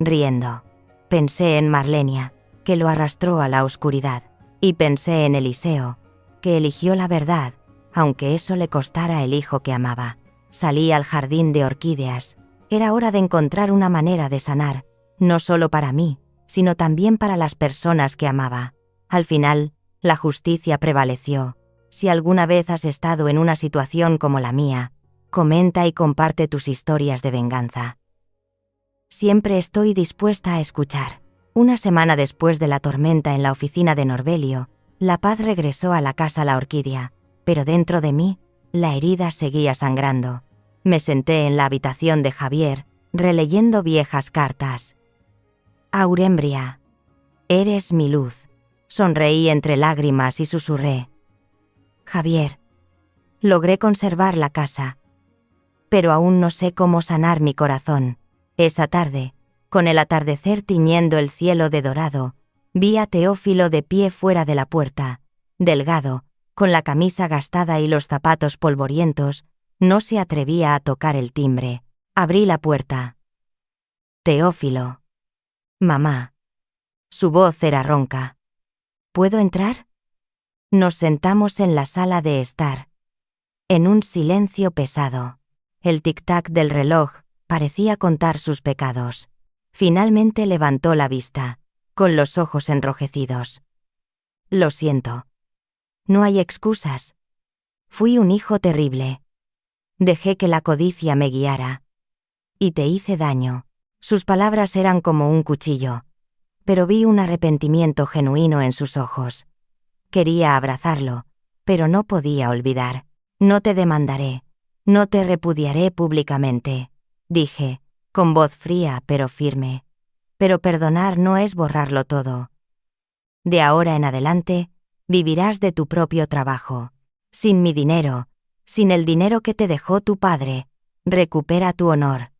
riendo. Pensé en Marlenia, que lo arrastró a la oscuridad, y pensé en Eliseo, que eligió la verdad, aunque eso le costara el hijo que amaba. Salí al jardín de orquídeas. Era hora de encontrar una manera de sanar, no solo para mí, sino también para las personas que amaba. Al final, la justicia prevaleció. Si alguna vez has estado en una situación como la mía, comenta y comparte tus historias de venganza. Siempre estoy dispuesta a escuchar. Una semana después de la tormenta en la oficina de Norbelio, la paz regresó a la casa La Orquídea, pero dentro de mí, la herida seguía sangrando. Me senté en la habitación de Javier, releyendo viejas cartas. «Aurembria, eres mi luz». Sonreí entre lágrimas y susurré. «Javier, logré conservar la casa, pero aún no sé cómo sanar mi corazón». Esa tarde, con el atardecer tiñendo el cielo de dorado, vi a Teófilo de pie fuera de la puerta, delgado, con la camisa gastada y los zapatos polvorientos. No se atrevía a tocar el timbre. Abrí la puerta. «Teófilo». «Mamá». Su voz era ronca. «¿Puedo entrar?». Nos sentamos en la sala de estar, en un silencio pesado. El tic-tac del reloj parecía contar sus pecados. Finalmente levantó la vista, con los ojos enrojecidos. «Lo siento. No hay excusas. Fui un hijo terrible. Dejé que la codicia me guiara. Y te hice daño». Sus palabras eran como un cuchillo, pero vi un arrepentimiento genuino en sus ojos. Quería abrazarlo, pero no podía olvidar. «No te demandaré, no te repudiaré públicamente», dije, con voz fría pero firme. «Pero perdonar no es borrarlo todo. De ahora en adelante, vivirás de tu propio trabajo. Sin mi dinero, sin el dinero que te dejó tu padre, recupera tu honor».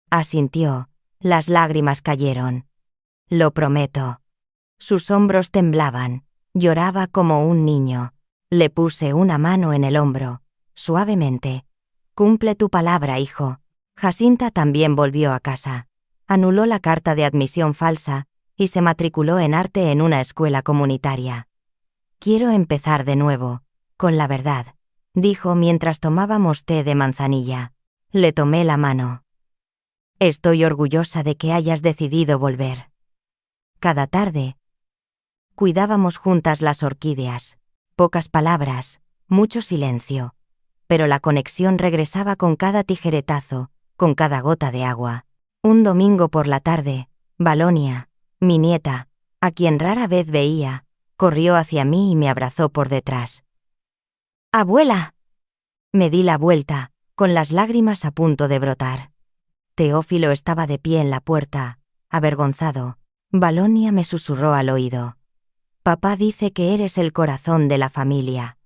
Asintió, las lágrimas cayeron. «Lo prometo». Sus hombros temblaban, lloraba como un niño. Le puse una mano en el hombro, suavemente. «Cumple tu palabra, hijo». Jacinta también volvió a casa. Anuló la carta de admisión falsa y se matriculó en arte en una escuela comunitaria. «Quiero empezar de nuevo, con la verdad», dijo mientras tomábamos té de manzanilla. Le tomé la mano. «Estoy orgullosa de que hayas decidido volver». Cada tarde, cuidábamos juntas las orquídeas. Pocas palabras, mucho silencio, pero la conexión regresaba con cada tijeretazo, con cada gota de agua. Un domingo por la tarde, Valonia, Mi nieta, a quien rara vez veía, corrió hacia mí y me abrazó por detrás. ¡Abuela! Me di la vuelta, con las lágrimas a punto de brotar. Teófilo estaba de pie en la puerta, avergonzado. Valonia me susurró al oído. Papá dice que eres el corazón de la familia.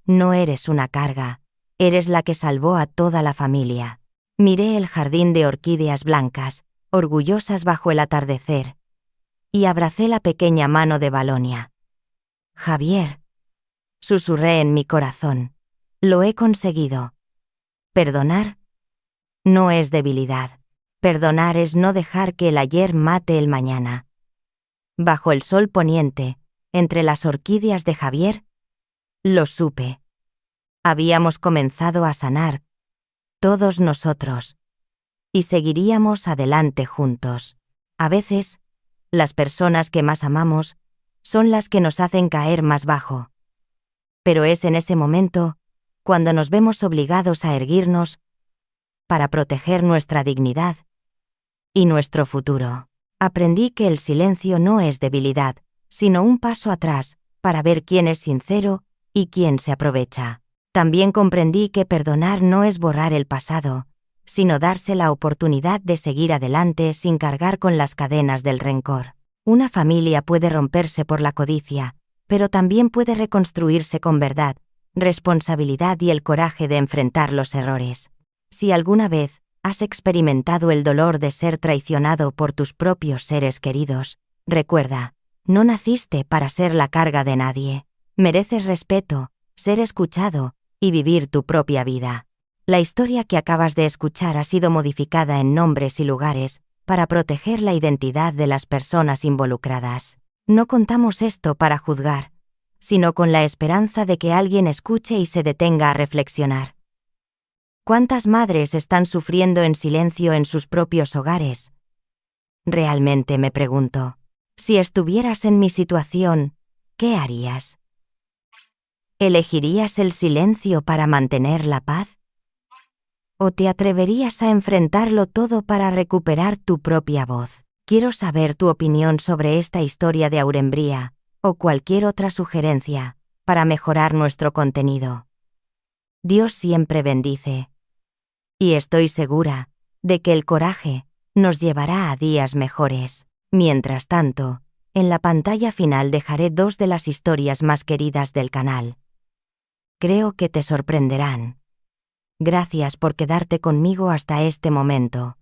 No eres una carga, eres la que salvó a toda la familia. Miré el jardín de orquídeas blancas, orgullosas bajo el atardecer, y abracé la pequeña mano de Valonia. Javier, susurré en mi corazón, lo he conseguido. Perdonar no es debilidad. Perdonar es no dejar que el ayer mate el mañana. Bajo el sol poniente, entre las orquídeas de Javier, lo supe. Habíamos comenzado a sanar, todos nosotros, y seguiríamos adelante juntos. A veces, las personas que más amamos son las que nos hacen caer más bajo. Pero es en ese momento, cuando nos vemos obligados a erguirnos para proteger nuestra dignidad y nuestro futuro. Aprendí que el silencio no es debilidad, sino un paso atrás, para ver quién es sincero y quién se aprovecha. También comprendí que perdonar no es borrar el pasado, sino darse la oportunidad de seguir adelante sin cargar con las cadenas del rencor. Una familia puede romperse por la codicia, pero también puede reconstruirse con verdad, responsabilidad y el coraje de enfrentar los errores. Si alguna vez has experimentado el dolor de ser traicionado por tus propios seres queridos, recuerda, no naciste para ser la carga de nadie. Mereces respeto, ser escuchado y vivir tu propia vida. La historia que acabas de escuchar ha sido modificada en nombres y lugares para proteger la identidad de las personas involucradas. No contamos esto para juzgar, sino con la esperanza de que alguien escuche y se detenga a reflexionar. ¿Cuántas madres están sufriendo en silencio en sus propios hogares? Realmente me pregunto, si estuvieras en mi situación, ¿qué harías? ¿Elegirías el silencio para mantener la paz? ¿O te atreverías a enfrentarlo todo para recuperar tu propia voz? Quiero saber tu opinión sobre esta historia de Aurembría, o cualquier otra sugerencia, para mejorar nuestro contenido. Dios siempre bendice. Y estoy segura de que el coraje nos llevará a días mejores. Mientras tanto, en la pantalla final dejaré 2 de las historias más queridas del canal. Creo que te sorprenderán. Gracias por quedarte conmigo hasta este momento.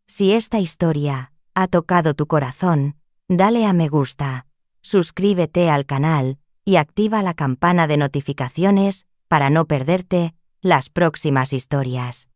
Si esta historia ha tocado tu corazón, dale a me gusta, suscríbete al canal y activa la campana de notificaciones para no perderte las próximas historias.